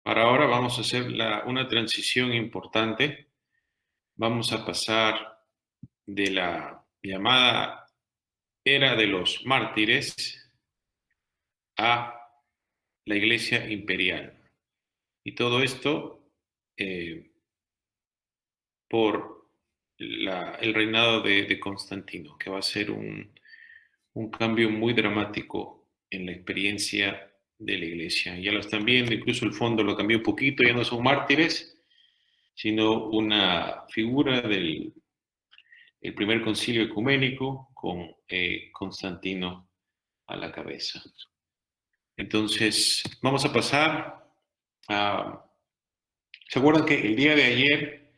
Para ahora vamos a hacer una transición importante. Vamos a pasar de la llamada era de los mártires a la Iglesia imperial. Y todo esto eh, por el reinado de Constantino, que va a ser un cambio muy dramático en la experiencia de la Iglesia. Ya lo están viendo, incluso el fondo lo cambió un poquito, ya no son mártires, sino una figura del el primer concilio ecuménico con Constantino a la cabeza. Entonces, vamos a pasar a... ¿Se acuerdan que el día de ayer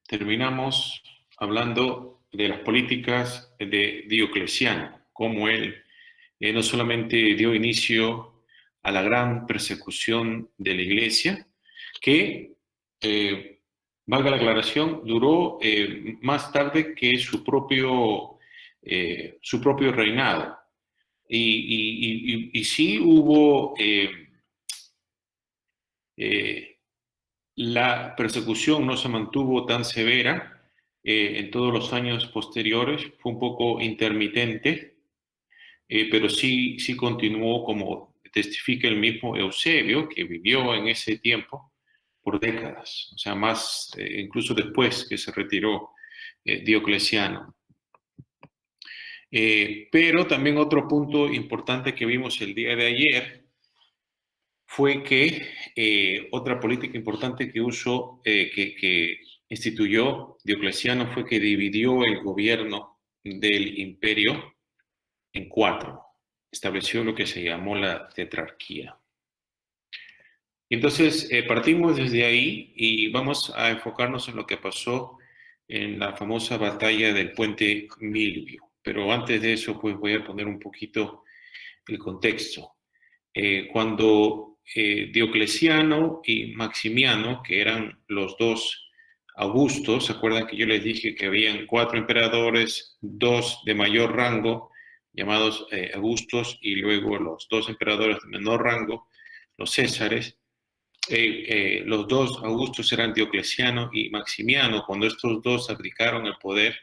terminamos hablando de las políticas de Diocleciano, cómo él no solamente dio inicio a la gran persecución de la iglesia, que, valga la aclaración, duró más tarde que su propio reinado. Y sí hubo eh, la persecución no se mantuvo tan severa en todos los años posteriores, fue un poco intermitente, pero sí continuó, como testifica el mismo Eusebio, que vivió en ese tiempo por décadas, o sea, más incluso después que se retiró Diocleciano. Pero también otro punto importante que vimos el día de ayer fue que otra política importante que instituyó Diocleciano fue que dividió el gobierno del imperio en cuatro. Estableció lo que se llamó la tetrarquía. Entonces, partimos desde ahí y vamos a enfocarnos en lo que pasó en la famosa batalla del puente Milvio. Pero antes de eso, pues voy a poner un poquito el contexto. Cuando Diocleciano y Maximiano, que eran los dos Augustos, ¿se acuerdan que yo les dije que habían cuatro emperadores, dos de mayor rango, llamados Augustos, y luego los dos emperadores de menor rango, los Césares? Los dos Augustos eran Diocleciano y Maximiano. Cuando estos dos abdicaron el poder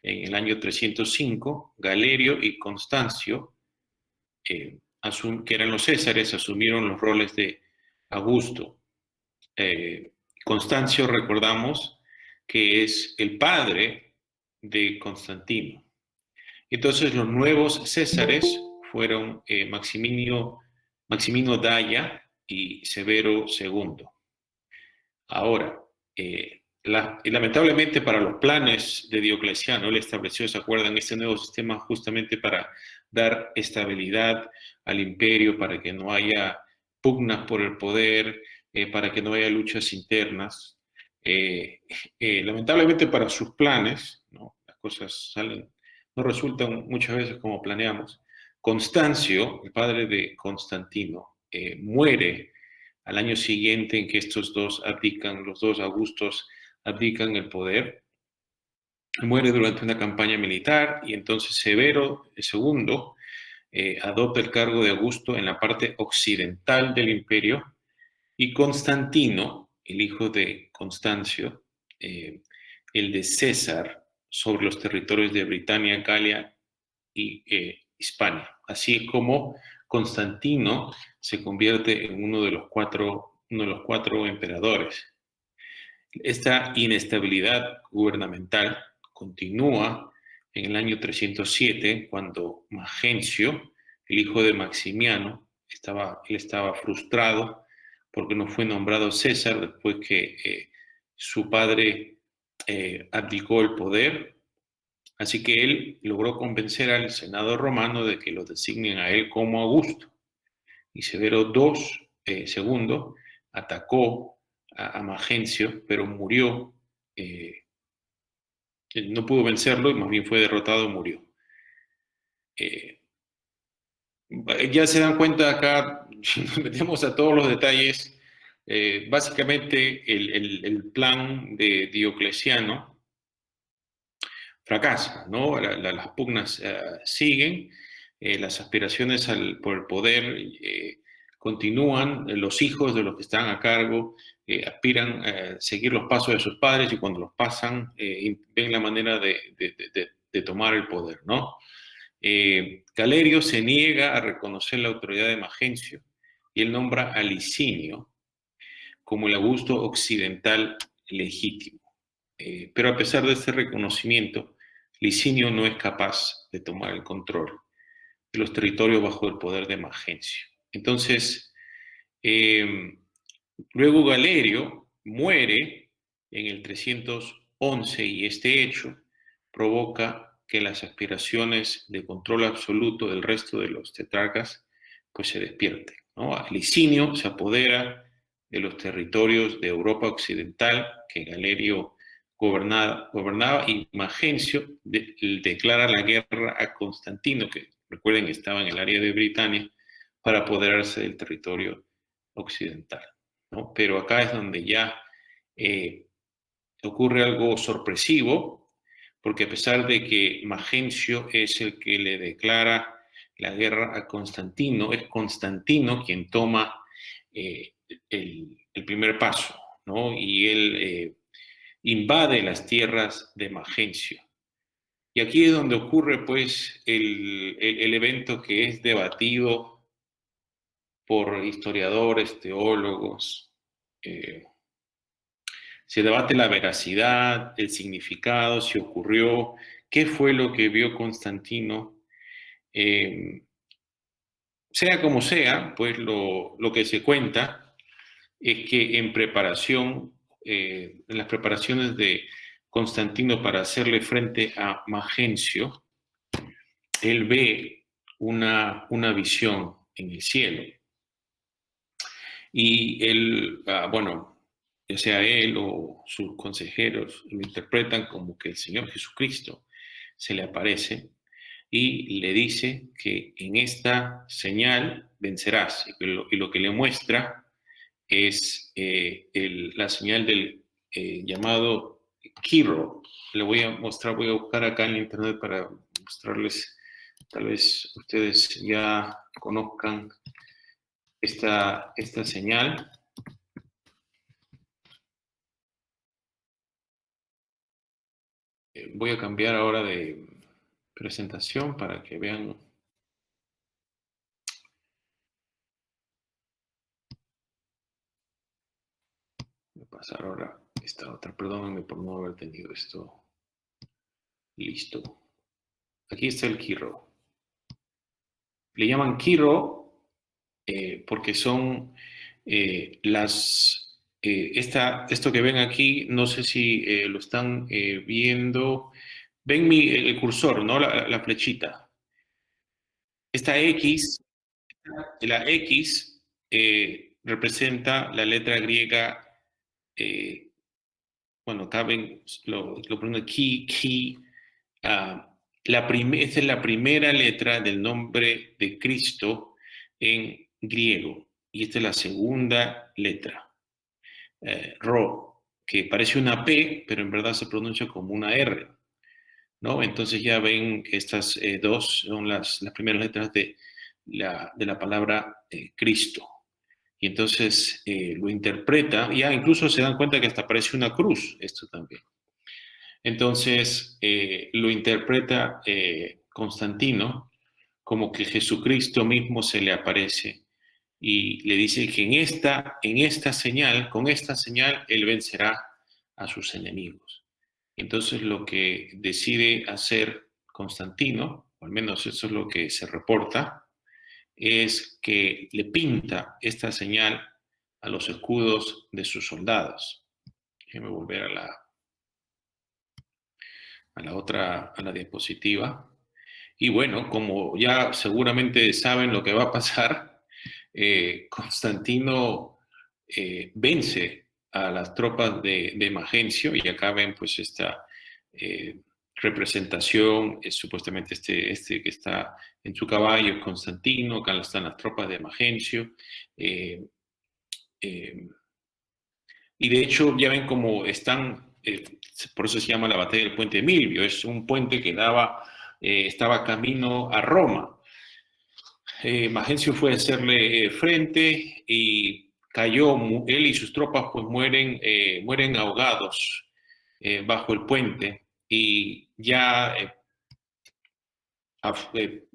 en el año 305, Galerio y Constancio, que eran los Césares, asumieron los roles de Augusto. Constancio, recordamos, que es el padre de Constantino. Entonces, los nuevos Césares fueron Maximino Daia y Severo II. Ahora, lamentablemente para los planes de Diocleciano, él estableció, ¿se acuerdan?, este nuevo sistema justamente para dar estabilidad al imperio, para que no haya pugnas por el poder, para que no haya luchas internas. Lamentablemente para sus planes, ¿no?, las cosas no resultan muchas veces como planeamos. Constancio, el padre de Constantino, muere al año siguiente en que estos dos abdican, los dos Augustos abdican el poder. Muere durante una campaña militar y entonces Severo II adopta el cargo de Augusto en la parte occidental del imperio y Constantino, el hijo de Constancio, el de César, sobre los territorios de Britania, Galia y Hispania. Así es como Constantino se convierte en uno de los cuatro emperadores. Esta inestabilidad gubernamental continúa en el año 307, cuando Magencio, el hijo de Maximiano, él estaba frustrado porque no fue nombrado César después que su padre abdicó el poder. Así que él logró convencer al Senado romano de que lo designen a él como Augusto. Y Severo II atacó a Magencio, pero murió. No pudo vencerlo y más bien fue derrotado y murió. Eh, ya se dan cuenta acá, nos metemos a todos los detalles. Básicamente el plan de Diocleciano fracasa, ¿no? Las pugnas siguen, las aspiraciones por el poder continúan, los hijos de los que están a cargo aspiran a seguir los pasos de sus padres y cuando los pasan ven la manera de tomar el poder, ¿no? Galerio se niega a reconocer la autoridad de Magencio y él nombra a Licinio como el Augusto occidental legítimo. Pero a pesar de este reconocimiento, Licinio no es capaz de tomar el control de los territorios bajo el poder de Magencio. Entonces, luego Galerio muere en el 311 y este hecho provoca que las aspiraciones de control absoluto del resto de los tetrarcas pues se despierten, ¿no? Licinio se apodera de los territorios de Europa occidental que Galerio gobernaba y Magencio declara la guerra a Constantino, que recuerden que estaba en el área de Britania, para apoderarse del territorio occidental, ¿no? Pero acá es donde ya ocurre algo sorpresivo, porque a pesar de que Magencio es el que le declara la guerra a Constantino, es Constantino quien toma el primer paso, ¿no? Y él invade las tierras de Magencio. Y aquí es donde ocurre, pues, el evento que es debatido por historiadores, teólogos. Se debate la veracidad, el significado, si ocurrió, qué fue lo que vio Constantino. Sea como sea, pues lo que se cuenta es que en preparación, en las preparaciones de Constantino para hacerle frente a Magencio, él ve una visión en el cielo. Y él, bueno, ya sea él o sus consejeros, lo interpretan como que el Señor Jesucristo se le aparece y le dice que en esta señal vencerás. Y lo que le muestra es la señal del llamado Quiro. Le voy a mostrar, voy a buscar acá en internet para mostrarles, tal vez ustedes ya conozcan esta señal. Voy a cambiar ahora de presentación para que vean. Voy a pasar ahora esta otra. Perdónenme por no haber tenido esto listo. Aquí está el Quiro. Le llaman Quiro porque son esto que ven aquí, no sé si lo están viendo. Ven el cursor, ¿no? La flechita. Esta X, la X representa la letra griega, bueno, acá ven, lo pongo ki. Esta es la primera letra del nombre de Cristo en griego y esta es la segunda letra, Ro, que parece una P, pero en verdad se pronuncia como una R, ¿no? Entonces ya ven que estas dos son las primeras letras de la palabra Cristo. Y entonces lo interpreta, ya incluso se dan cuenta que hasta parece una cruz, esto también. Entonces lo interpreta Constantino como que Jesucristo mismo se le aparece y le dice que en esta señal, con esta señal, él vencerá a sus enemigos. Entonces lo que decide hacer Constantino, o al menos eso es lo que se reporta, es que le pinta esta señal a los escudos de sus soldados. Déjenme volver a la diapositiva. Y bueno, como ya seguramente saben lo que va a pasar, Constantino vence a las tropas de Magencio y acá ven pues esta representación, supuestamente este que está en su caballo es Constantino, acá están las tropas de Magencio. Y de hecho ya ven cómo están, por eso se llama la batalla del puente de Milvio, es un puente que estaba camino a Roma. Magencio fue a hacerle frente y cayó, él y sus tropas pues mueren ahogados bajo el puente y ya en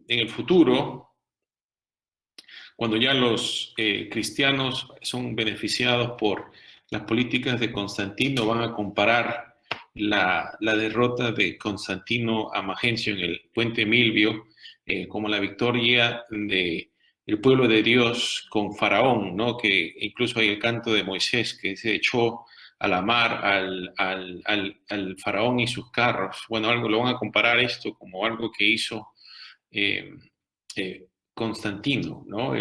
el futuro, cuando ya los cristianos son beneficiados por las políticas de Constantino, van a comparar la derrota de Constantino a Magencio en el puente Milvio como la victoria del pueblo de Dios con Faraón, ¿no? Que incluso hay el canto de Moisés que se echó a la mar al Faraón y sus carros. Bueno, algo lo van a comparar esto como algo que hizo eh, Constantino, ¿no?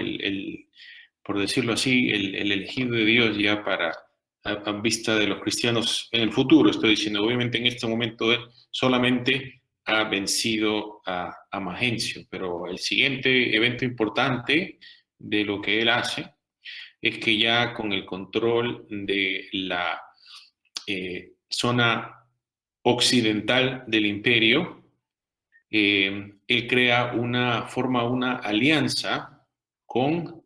Por decirlo así, el elegido de Dios ya para a vista de los cristianos en el futuro, estoy diciendo, obviamente en este momento él solamente ha vencido a Magencio, pero el siguiente evento importante de lo que él hace es que ya con el control de la zona occidental del imperio, él forma una alianza con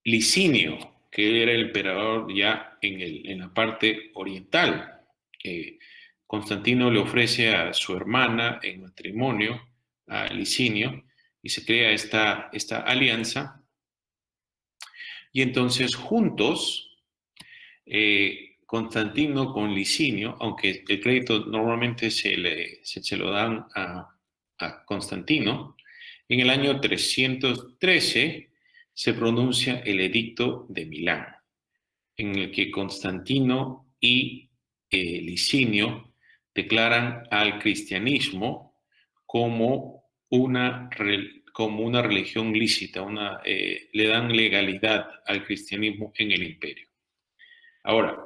Licinio, que era el emperador ya en la parte oriental. Constantino le ofrece a su hermana en matrimonio a Licinio y se crea esta alianza. Y entonces juntos, Constantino con Licinio, aunque el crédito normalmente se lo dan a Constantino, en el año 313 se pronuncia el Edicto de Milán, en el que Constantino y Licinio declaran al cristianismo como como una religión lícita, le dan legalidad al cristianismo en el imperio. Ahora,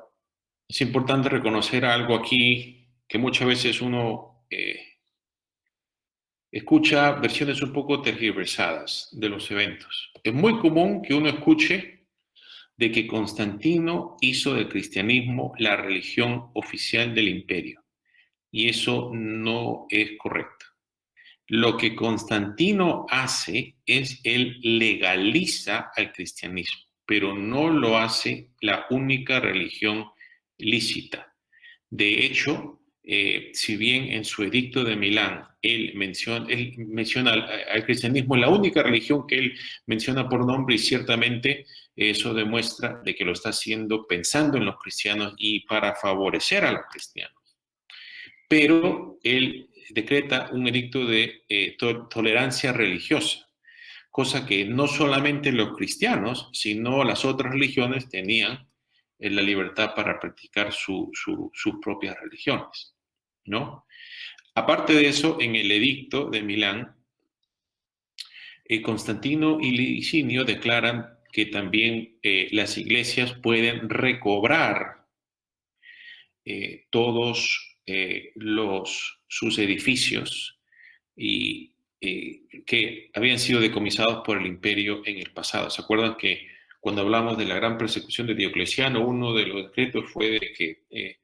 es importante reconocer algo aquí que muchas veces uno escucha versiones un poco tergiversadas de los eventos. Es muy común que uno escuche de que Constantino hizo del cristianismo la religión oficial del imperio, y eso no es correcto. Lo que Constantino hace es él legaliza al cristianismo, pero no lo hace la única religión lícita. De hecho, si bien en su edicto de Milán él menciona al cristianismo, la única religión que él menciona por nombre, y ciertamente eso demuestra de que lo está haciendo pensando en los cristianos y para favorecer a los cristianos. Pero él decreta un edicto de tolerancia religiosa, cosa que no solamente los cristianos, sino las otras religiones tenían la libertad para practicar sus propias religiones, ¿no? Aparte de eso, en el edicto de Milán, Constantino y Licinio declaran que también las iglesias pueden recobrar todos sus edificios que habían sido decomisados por el imperio en el pasado. ¿Se acuerdan que cuando hablamos de la gran persecución de Diocleciano, uno de los decretos fue de que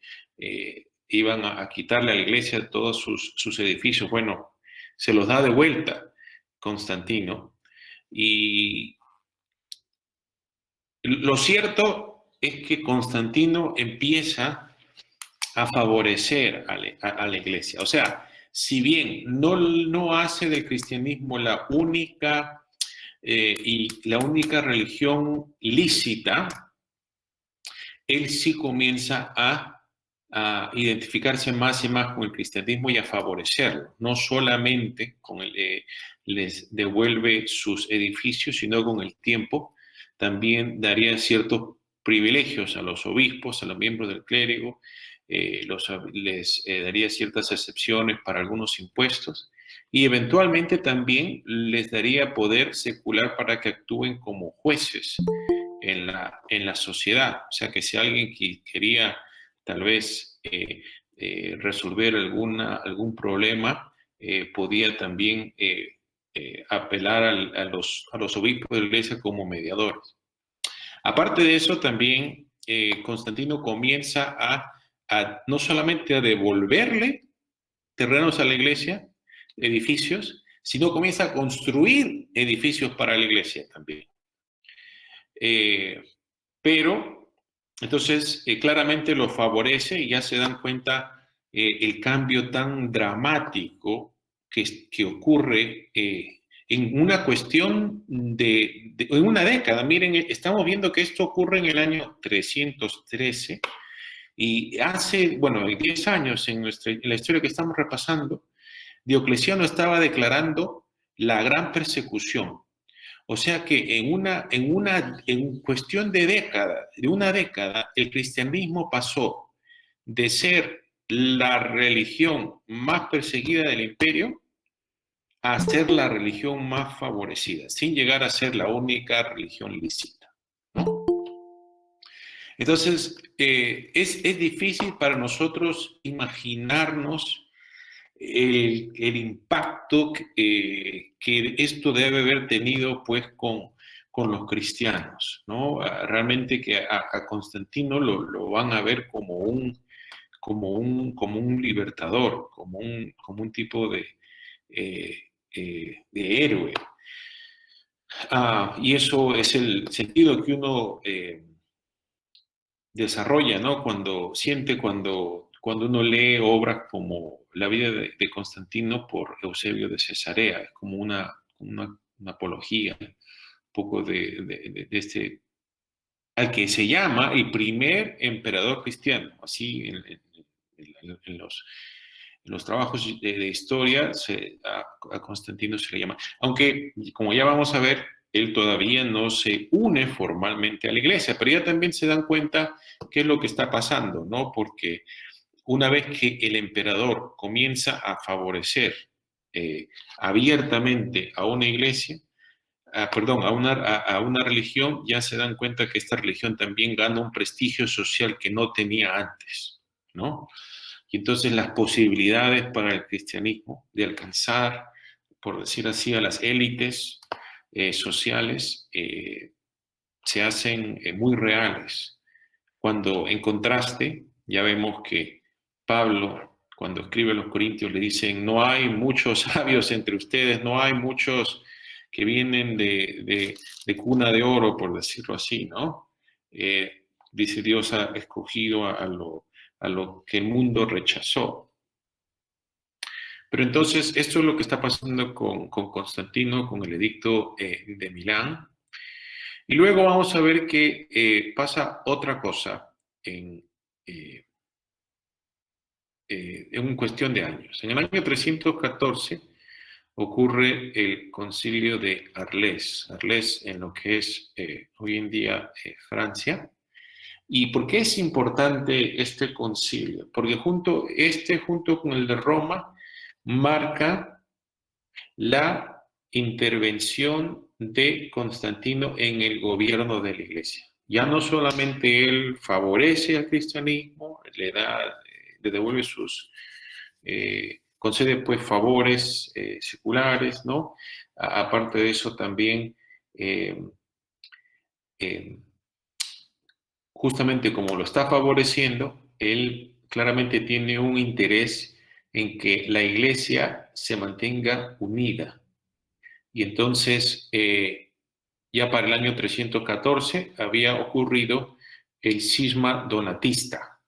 iban a quitarle a la iglesia todos sus edificios? Bueno, se los da de vuelta Constantino. Y lo cierto es que Constantino empieza a favorecer a la iglesia. O sea, si bien no hace del cristianismo la única religión lícita, él sí comienza a identificarse más y más con el cristianismo y a favorecerlo. No solamente les devuelve sus edificios, sino con el tiempo también daría ciertos privilegios a los obispos, a los miembros del clérigo, les daría ciertas excepciones para algunos impuestos y eventualmente también les daría poder secular para que actúen como jueces en la sociedad. O sea que si alguien quería tal vez resolver algún problema, podía también apelar a los obispos de la iglesia como mediadores. Aparte de eso, también Constantino comienza no solamente a devolverle terrenos a la iglesia, edificios, sino comienza a construir edificios para la iglesia también. Pero, entonces, claramente lo favorece y ya se dan cuenta el cambio tan dramático que ocurre en una cuestión en una década. Miren, estamos viendo que esto ocurre en el año 313 y hace, bueno, 10 años en la historia que estamos repasando, Diocleciano estaba declarando la gran persecución. O sea que en cuestión de una década, el cristianismo pasó de ser la religión más perseguida del imperio a ser la religión más favorecida, sin llegar a ser la única religión lícita, ¿no? Entonces, es difícil para nosotros imaginarnos el impacto que esto debe haber tenido pues con los cristianos, ¿no? Realmente que a Constantino lo van a ver como un libertador, como un tipo de héroe. Y eso es el sentido que uno desarrolla, ¿no? Cuando uno lee obras como La vida de Constantino por Eusebio de Cesarea, es como una apología, un poco de este, al que se llama el primer emperador cristiano, así en los trabajos de historia a Constantino se le llama. Aunque, como ya vamos a ver, él todavía no se une formalmente a la iglesia, pero ya también se dan cuenta qué es lo que está pasando, ¿no? Porque una vez que el emperador comienza a favorecer abiertamente a una iglesia, perdón, a una religión, ya se dan cuenta que esta religión también gana un prestigio social que no tenía antes, ¿no? Y entonces las posibilidades para el cristianismo de alcanzar, por decir así, a las élites sociales se hacen muy reales. Cuando en contraste, ya vemos que Pablo, cuando escribe a los Corintios, le dicen, no hay muchos sabios entre ustedes, no hay muchos que vienen de cuna de oro, por decirlo así, ¿no? Dice Dios ha escogido a lo que el mundo rechazó. Pero entonces, esto es lo que está pasando con Constantino, con el edicto de Milán. Y luego vamos a ver que pasa otra cosa en, eh, en cuestión de años. En el año 314 ocurre el concilio de Arles, Arles en lo que es hoy en día Francia. ¿Y por qué es importante este concilio? Porque junto con el de Roma, marca la intervención de Constantino en el gobierno de la iglesia. Ya no solamente él favorece al cristianismo, le devuelve concede pues favores seculares, ¿no? Aparte de eso también, eh, eh, justamente como lo está favoreciendo, él claramente tiene un interés en que la iglesia se mantenga unida. Y entonces, ya para el año 314 había ocurrido el cisma donatista.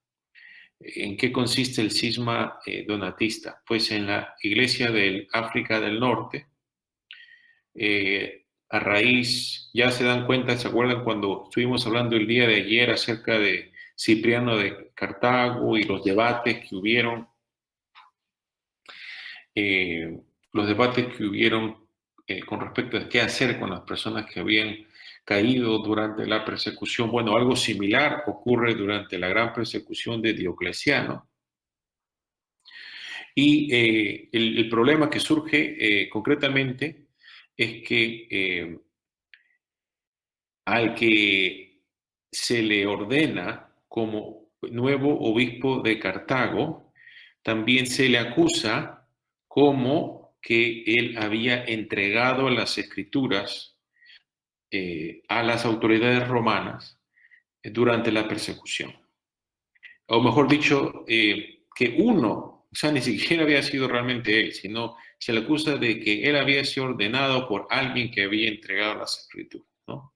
¿En qué consiste el cisma donatista? Pues en la iglesia del África del Norte, a raíz, ya se dan cuenta, ¿se acuerdan cuando estuvimos hablando el día de ayer acerca de Cipriano de Cartago y eh, los debates que hubieron con respecto a qué hacer con las personas que habían caído durante la persecución? Bueno, algo similar ocurre durante la gran persecución de Diocleciano. Y el problema que surge concretamente es que al que se le ordena como nuevo obispo de Cartago, también se le acusa como que él había entregado las escrituras a las autoridades romanas durante la persecución. O mejor dicho, que uno O sea, ni siquiera había sido realmente él, sino se le acusa de que él había sido ordenado por alguien que había entregado las escrituras, ¿no?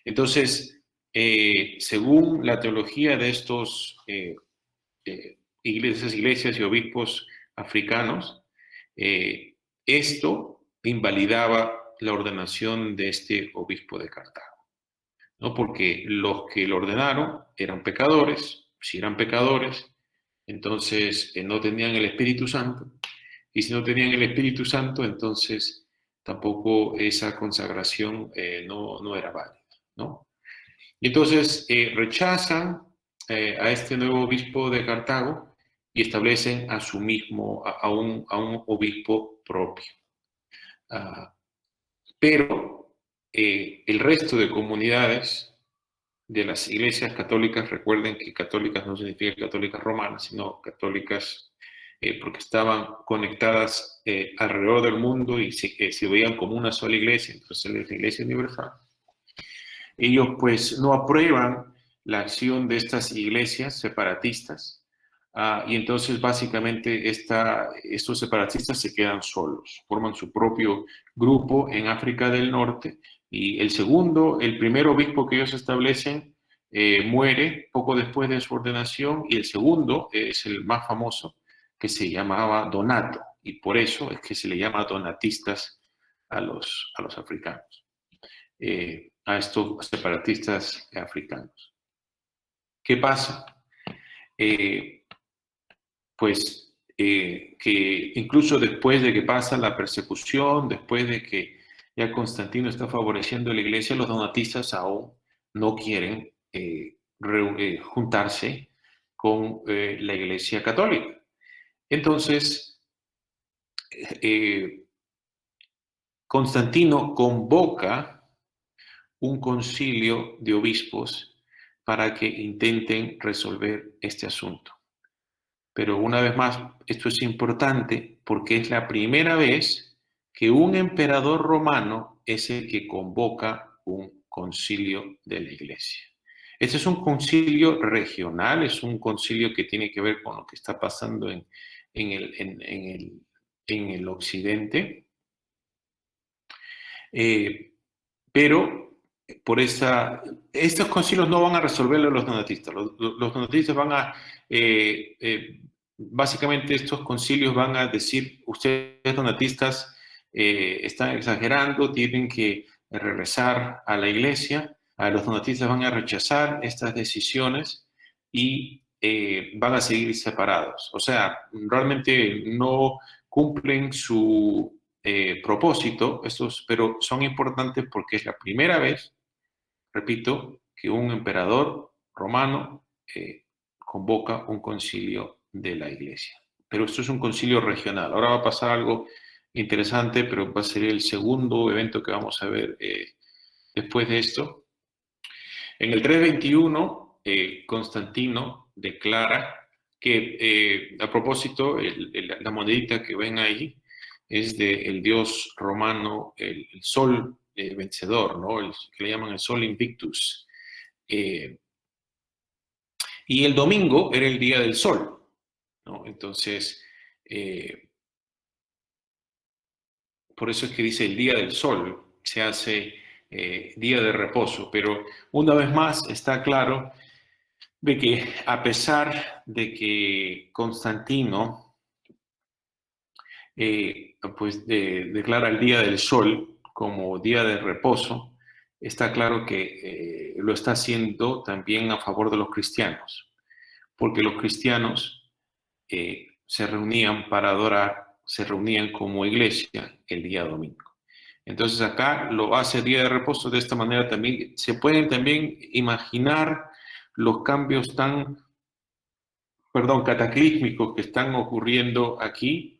Entonces, según la teología de estos iglesias y obispos africanos, eh, esto invalidaba la ordenación de este obispo de Cartago, ¿no? Porque los que lo ordenaron eran pecadores, si eran pecadores, entonces no tenían el Espíritu Santo, y si no tenían el Espíritu Santo, entonces tampoco esa consagración no era válida, ¿no? Y entonces rechazan a este nuevo obispo de Cartago y establecen a su mismo, a un obispo propio. Uh, pero el resto de comunidades de las iglesias católicas, recuerden que católicas no significa católicas romanas, sino católicas porque estaban conectadas alrededor del mundo y se veían como una sola iglesia, entonces es la Iglesia Universal. Ellos pues no aprueban la acción de estas iglesias separatistas y entonces básicamente estos separatistas se quedan solos, forman su propio grupo en África del Norte y el primer obispo que ellos establecen muere poco después de su ordenación y el segundo es el más famoso que se llamaba Donato y por eso es que se le llama donatistas a los africanos. A estos separatistas africanos. ¿Qué pasa? Que incluso después de que pasa la persecución, después de que ya Constantino está favoreciendo a la iglesia, los donatistas aún no quieren juntarse con la iglesia católica. Entonces, Constantino convoca un concilio de obispos para que intenten resolver este asunto. Pero una vez más, esto es importante porque es la primera vez que un emperador romano es el que convoca un concilio de la iglesia. Este es un concilio regional, es un concilio que tiene que ver con lo que está pasando en el occidente. Pero estos concilios no van a resolverlo los donatistas. Los donatistas van a, básicamente estos concilios van a decir, ustedes donatistas están exagerando, tienen que regresar a la iglesia. Los donatistas van a rechazar estas decisiones y van a seguir separados. O sea, realmente no cumplen su propósito, pero son importantes porque es la primera vez, repito, que un emperador romano convoca un concilio de la iglesia. Pero esto es un concilio regional. Ahora va a pasar algo interesante, pero va a ser el segundo evento que vamos a ver después de esto. En el 321, Constantino declara que, a propósito, la monedita que ven ahí, es del dios romano, el sol vencedor, ¿no? Que le llaman el sol invictus. Y el domingo era el día del sol, ¿no? Entonces, por eso es que dice el día del sol, se hace día de reposo, pero una vez más está claro de que a pesar de que Constantino pues declara el Día del Sol como día de reposo, está claro que lo está haciendo también a favor de los cristianos, porque los cristianos se reunían para adorar, se reunían como iglesia el día domingo. Entonces acá lo hace día de reposo de esta manera también. Se pueden también imaginar los cambios cataclísmicos que están ocurriendo aquí.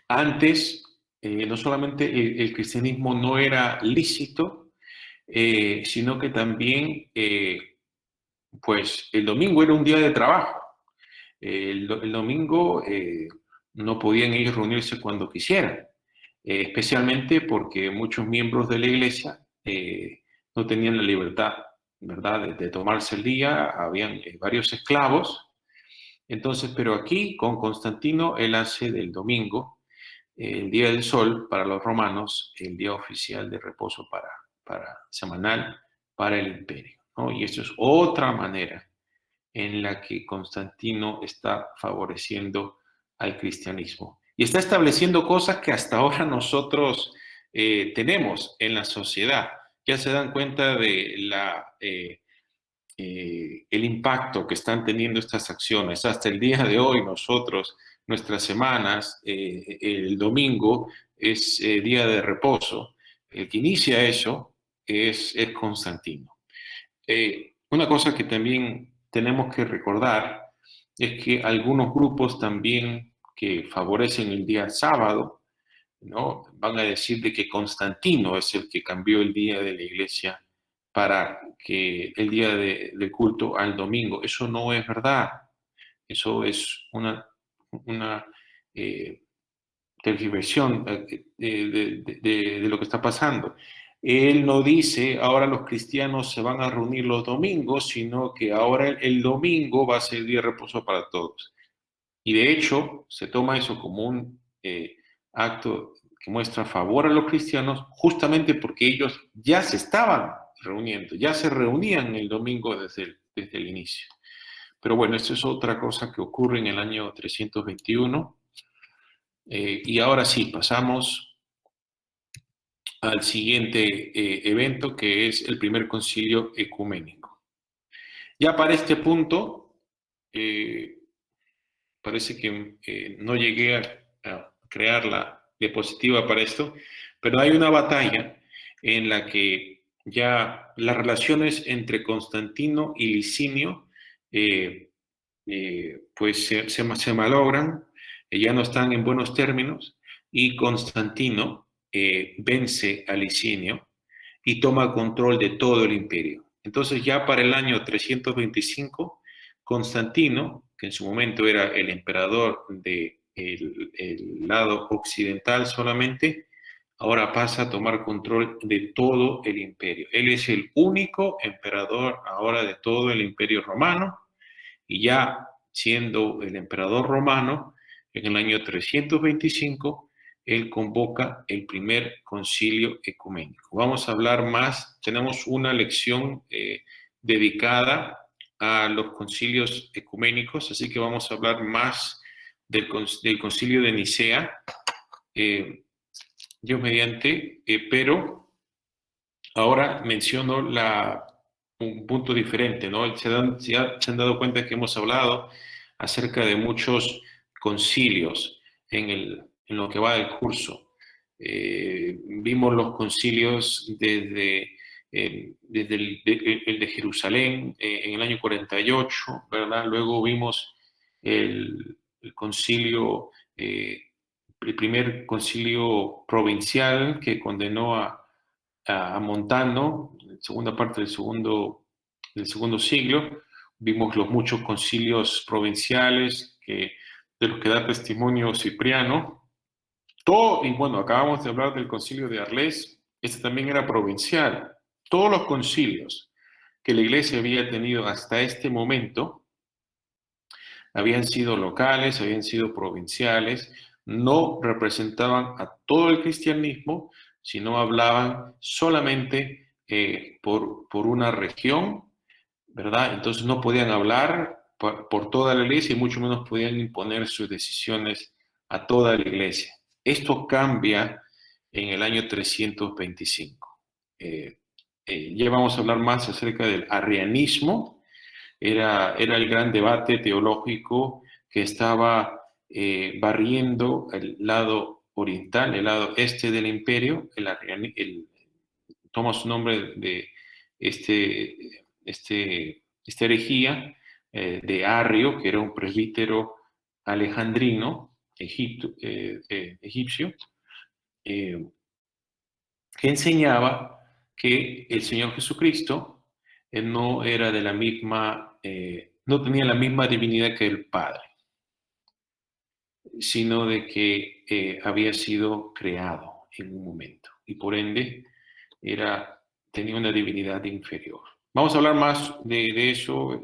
Antes, no solamente el cristianismo no era lícito, sino que también, pues, el domingo era un día de trabajo. El domingo no podían ellos reunirse cuando quisieran, especialmente porque muchos miembros de la iglesia no tenían la libertad, ¿verdad?, de tomarse el día. Habían varios esclavos Entonces, pero aquí con Constantino, él hace del domingo, el día del sol para los romanos, el día oficial de reposo semanal para el imperio, ¿no? Y esto es otra manera en la que Constantino está favoreciendo al cristianismo. Y está estableciendo cosas que hasta ahora nosotros tenemos en la sociedad. Ya se dan cuenta de el impacto que están teniendo estas acciones. Hasta el día de hoy nosotros, nuestras semanas, el domingo es día de reposo. El que inicia eso es Constantino. Una cosa que también tenemos que recordar es que algunos grupos también que favorecen el día sábado, ¿no? Van a decir de que Constantino es el que cambió el día de la iglesia para que el día del culto al domingo. Eso no es verdad. Eso es una eh, tergiversión de lo que está pasando. Él no dice ahora los cristianos se van a reunir los domingos, sino que ahora el domingo va a ser día de reposo para todos. Y de hecho, se toma eso como un acto que muestra favor a los cristianos, justamente porque ellos ya se estaban reuniendo, ya se reunían el domingo desde el inicio. Pero bueno, esto es otra cosa que ocurre en el año 321. Y ahora sí, pasamos al siguiente evento, que es el primer concilio ecuménico. Ya para este punto, eh, parece que no llegué a crear la diapositiva para esto, pero hay una batalla en la que ya las relaciones entre Constantino y Licinio pues se malogran, ya no están en buenos términos, y Constantino vence a Licinio y toma control de todo el imperio. Entonces ya para el año 325, Constantino, que en su momento era el emperador del el lado occidental solamente, ahora pasa a tomar control de todo el imperio. Él es el único emperador ahora de todo el imperio romano, y ya siendo el emperador romano, en el año 325, él convoca el primer concilio ecuménico. Vamos a hablar más, tenemos una lección dedicada a los concilios ecuménicos, así que vamos a hablar más del concilio de Nicea, Dios mediante, pero ahora menciono un punto diferente, ¿no? Ya se han dado cuenta que hemos hablado acerca de muchos concilios en lo que va del curso. Vimos los concilios desde el de Jerusalén en el año 48, ¿verdad? Luego vimos el concilio, el primer concilio provincial que condenó a Montano, en la segunda parte del segundo siglo. Vimos los muchos concilios provinciales de los que da testimonio Cipriano. Todo, y bueno, acabamos de hablar del concilio de Arles, este también era provincial. Todos los concilios que la iglesia había tenido hasta este momento habían sido locales, habían sido provinciales, no representaban a todo el cristianismo, sino hablaban solamente por una región, ¿verdad? Entonces no podían hablar por toda la iglesia y mucho menos podían imponer sus decisiones a toda la iglesia. Esto cambia en el año 325. Ya vamos a hablar más acerca del arrianismo. Era el gran debate teológico que estaba barriendo el lado oriental, el lado este del imperio. Toma su nombre de esta herejía de Arrio, que era un presbítero alejandrino, egipcio, eh, que enseñaba que el Señor Jesucristo no era de la misma, no tenía la misma divinidad que el Padre, sino de que había sido creado en un momento y por ende tenía una divinidad inferior. Vamos a hablar más de eso,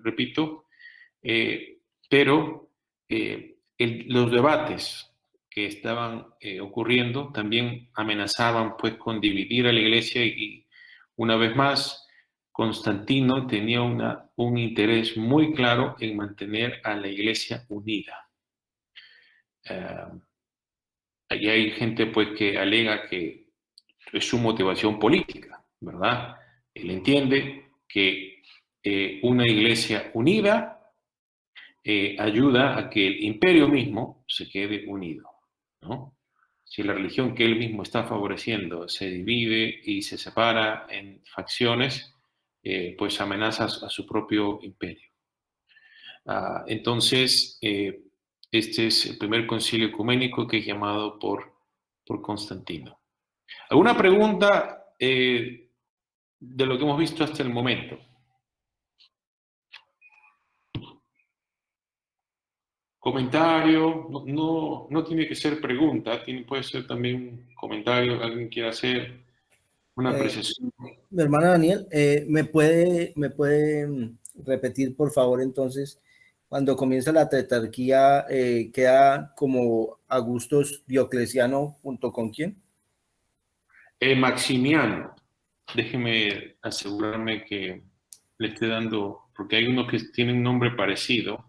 repito. pero los debates que estaban ocurriendo también amenazaban pues con dividir a la iglesia y una vez más Constantino tenía un interés muy claro en mantener a la iglesia unida. Allí hay gente pues que alega que es su motivación política, ¿verdad? Él entiende que una iglesia unida ayuda a que el imperio mismo se quede unido, ¿no? Si la religión que él mismo está favoreciendo se divide y se separa en facciones, pues amenaza a su propio imperio. Entonces, este es el primer concilio ecuménico que es llamado por Constantino. ¿Alguna pregunta de lo que hemos visto hasta el momento? Comentario, no tiene que ser pregunta, puede ser también un comentario que alguien quiera hacer, una Eh, apreciación. Mi hermano Daniel, me puede repetir, por favor, entonces, cuando comienza la tetrarquía, queda como Augustus Diocleciano junto con quién? Maximiano, déjeme asegurarme que le esté dando, porque hay unos que tienen un nombre parecido.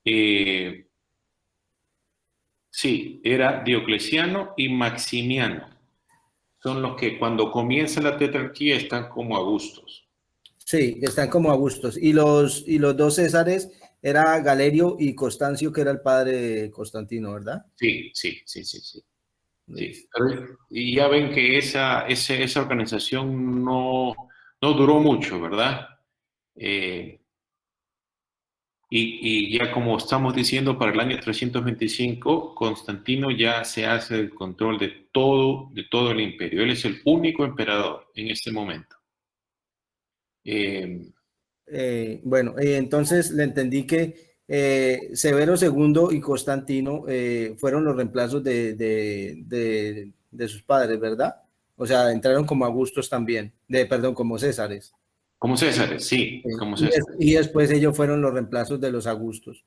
Eh, sí, era Diocleciano y Maximiano. Son los que cuando comienza la tetrarquía están como Augustos. Sí, están como Augustos. Y los dos Césares era Galerio y Constancio, que era el padre de Constantino, ¿verdad? Sí, sí, sí, sí, sí. Sí, Listo. y ya ven que esa organización no duró mucho, ¿verdad? Eh, y ya como estamos diciendo, para el año 325, Constantino ya se hace el control de todo el imperio. Él es el único emperador en este momento. Eh, Bueno, entonces le entendí que Severo II y Constantino fueron los reemplazos de sus padres, ¿verdad? O sea, entraron como Augustos también, perdón, como Césares. como César, sí, como César. Y después ellos fueron los reemplazos de los Augustos.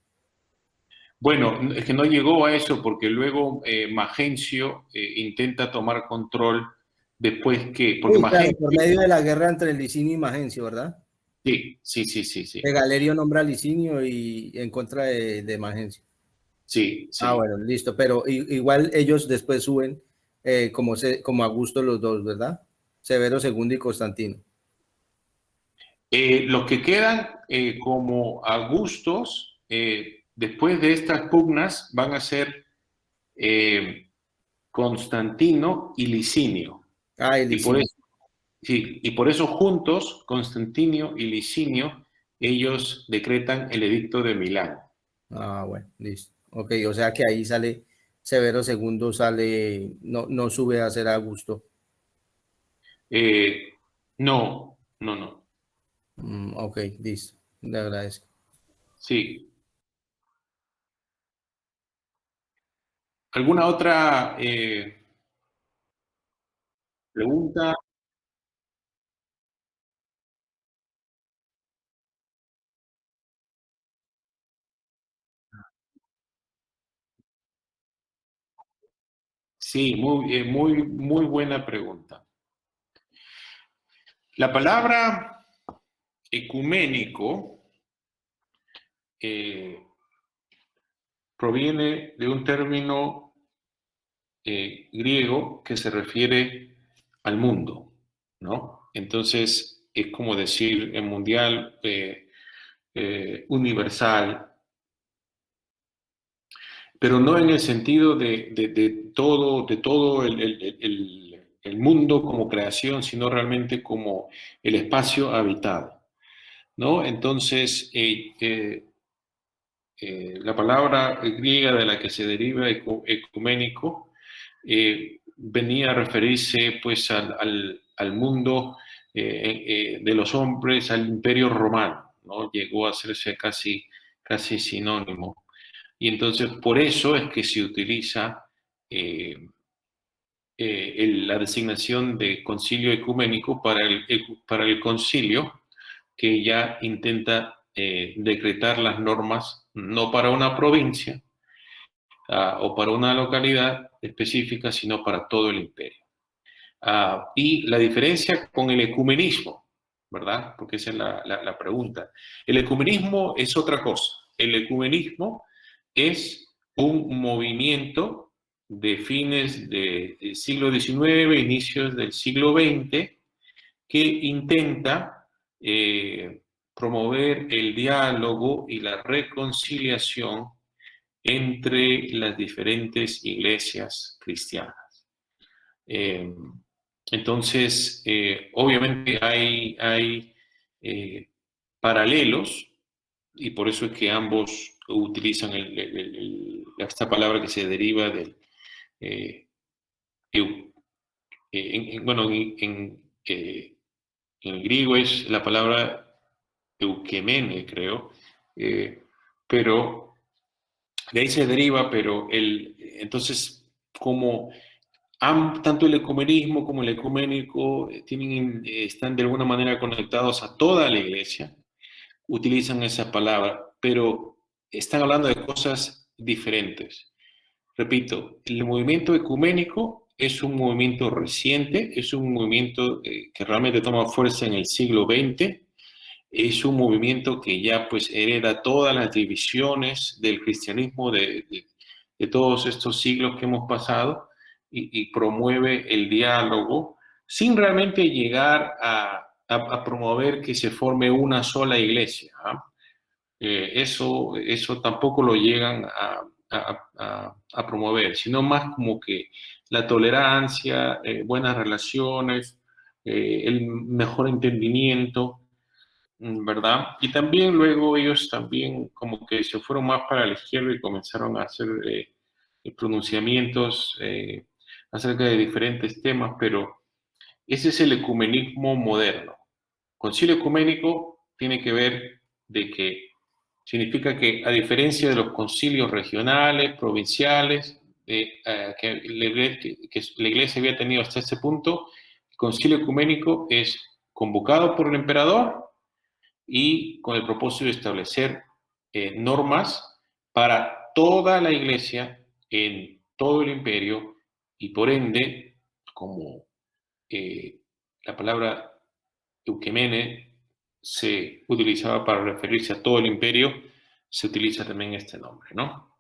Bueno, es que no llegó a eso porque luego Magencio intenta tomar control después porque Uy, claro, por Magencio, medio de la guerra entre Licinio y Magencio, ¿verdad? sí, sí, sí, sí, Que sí, Galerio nombra a Licinio y en contra de Magencio. sí, Ah, sí. bueno, listo, pero igual ellos después suben como Augusto los dos, ¿verdad? Severo II y Constantino. Los que quedan como Augustos, después de estas pugnas, van a ser Constantino y Licinio. Ah, y Y por Licinio. eso, sí, y por eso juntos, Constantino y Licinio, ellos decretan el edicto de Milán. Ah, bueno, listo. Ok, o sea que ahí sale Severo II, sale, no sube a ser Augusto. Eh, no, no, no. Ok, listo. Le agradezco. Sí. ¿Alguna otra pregunta? Sí, muy buena pregunta. La palabra ecuménico eh, proviene de un término griego que se refiere al mundo, ¿no? Entonces, es como decir mundial, universal, pero no en el sentido de todo el mundo como creación, sino realmente como el espacio habitado, ¿no? Entonces, la palabra griega de la que se deriva ecuménico venía a referirse pues al mundo de los hombres, al imperio romano, ¿no? Llegó a hacerse casi sinónimo. Y entonces por eso es que se utiliza la designación de concilio ecuménico para el concilio que ya intenta decretar las normas no para una provincia o para una localidad específica, sino para todo el imperio. Y la diferencia con el ecumenismo, ¿verdad? Porque esa es la pregunta. El ecumenismo es otra cosa. El ecumenismo es un movimiento de fines del siglo XIX, inicios del siglo XX, que intenta promover el diálogo y la reconciliación entre las diferentes iglesias cristianas. Entonces, obviamente hay paralelos, y por eso es que ambos utilizan esta palabra que se deriva del bueno, en griego es la palabra eukemene, creo, pero de ahí se deriva, pero entonces, como tanto el ecumenismo como el ecuménico están de alguna manera conectados a toda la iglesia, utilizan esa palabra, pero están hablando de cosas diferentes. Repito, el movimiento ecuménico es un movimiento reciente, es un movimiento que realmente toma fuerza en el siglo XX, es un movimiento que ya pues hereda todas las divisiones del cristianismo de todos estos siglos que hemos pasado y promueve el diálogo sin realmente llegar a promover que se forme una sola iglesia. Eso tampoco lo llegan a promover, sino más como que la tolerancia, buenas relaciones, el mejor entendimiento, ¿verdad? Y también luego ellos también como que se fueron más para la izquierda y comenzaron a hacer pronunciamientos acerca de diferentes temas, pero ese es el ecumenismo moderno. Concilio ecuménico tiene que ver de que significa que a diferencia de los concilios regionales, provinciales, que la Iglesia había tenido hasta ese punto, el concilio ecuménico es convocado por el emperador y con el propósito de establecer normas para toda la iglesia en todo el imperio y por ende, como la palabra eukemene se utilizaba para referirse a todo el imperio, se utiliza también este nombre, ¿no?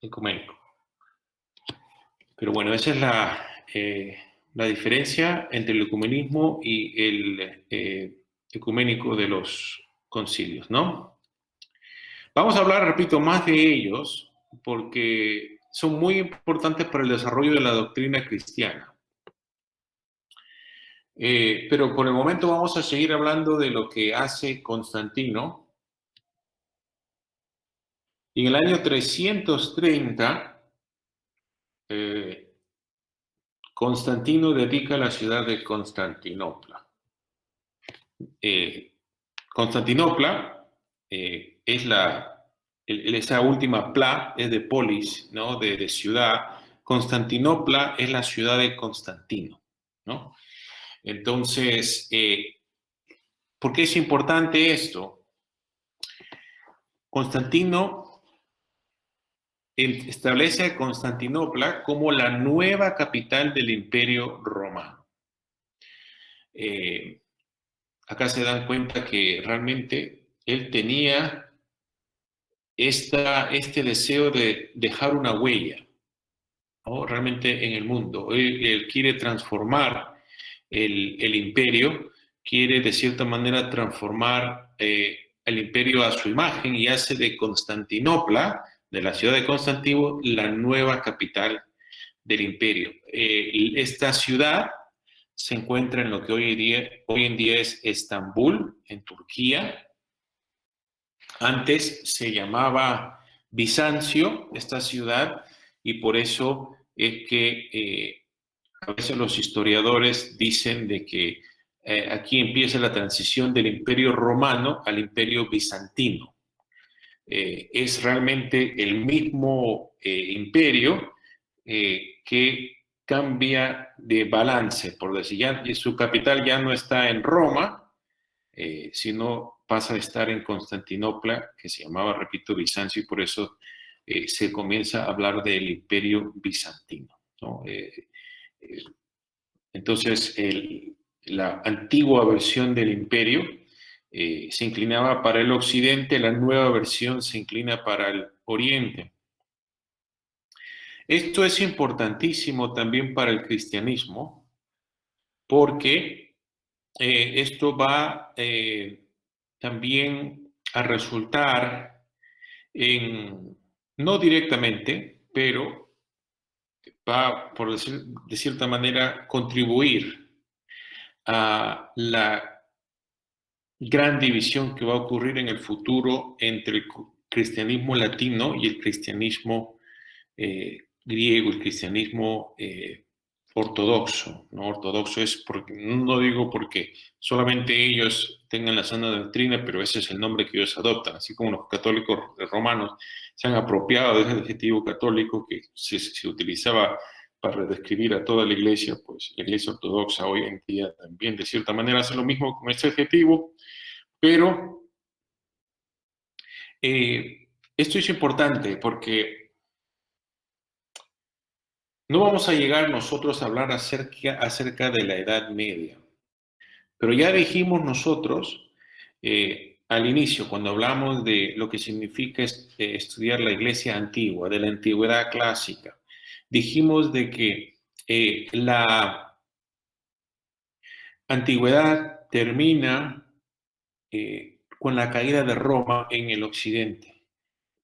Ecuménico. Pero bueno, esa es la diferencia entre el ecumenismo y el ecuménico de los concilios, ¿no? Vamos a hablar, repito, más de ellos porque son muy importantes para el desarrollo de la doctrina cristiana. Pero por el momento vamos a seguir hablando de lo que hace Constantino. Y en el año 330, Constantino dedica la ciudad de Constantinopla. Constantinopla es esa última pla, es de polis, ¿no? De ciudad. Constantinopla es la ciudad de Constantino, ¿no? Entonces, ¿por qué es importante esto? Constantino establece a Constantinopla como la nueva capital del Imperio Romano. Acá se dan cuenta que realmente él tenía este deseo de dejar una huella, ¿no? Realmente en el mundo. Él quiere transformar el imperio, quiere de cierta manera transformar el imperio a su imagen y hace de Constantinopla, de la ciudad de Constantino, la nueva capital del imperio. Esta ciudad se encuentra en lo que hoy en día es Estambul, en Turquía. Antes se llamaba Bizancio, esta ciudad, y por eso es que a veces los historiadores dicen de que aquí empieza la transición del imperio romano al imperio bizantino. Es realmente el mismo imperio que cambia de balance, por decir, ya su capital ya no está en Roma, sino pasa a estar en Constantinopla, que se llamaba, repito, Bizancio, y por eso se comienza a hablar del Imperio Bizantino, ¿no? Entonces, la antigua versión del imperio se inclinaba para el occidente, la nueva versión se inclina para el oriente. Esto es importantísimo también para el cristianismo, porque esto va también a resultar en, no directamente, pero va, por decir de cierta manera, contribuir a la gran división que va a ocurrir en el futuro entre el cristianismo latino y el cristianismo griego, el cristianismo ortodoxo, ¿no? Ortodoxo es porque, no digo porque solamente ellos tengan la sana doctrina, pero ese es el nombre que ellos adoptan, así como los católicos romanos se han apropiado de ese adjetivo católico que se utilizaba para describir a toda la iglesia, pues la iglesia ortodoxa hoy en día también de cierta manera hace lo mismo con este adjetivo, pero esto es importante porque no vamos a llegar nosotros a hablar acerca de la Edad Media, pero ya dijimos nosotros al inicio, cuando hablamos de lo que significa estudiar la iglesia antigua, de la antigüedad clásica, dijimos de que la antigüedad termina con la caída de Roma en el occidente.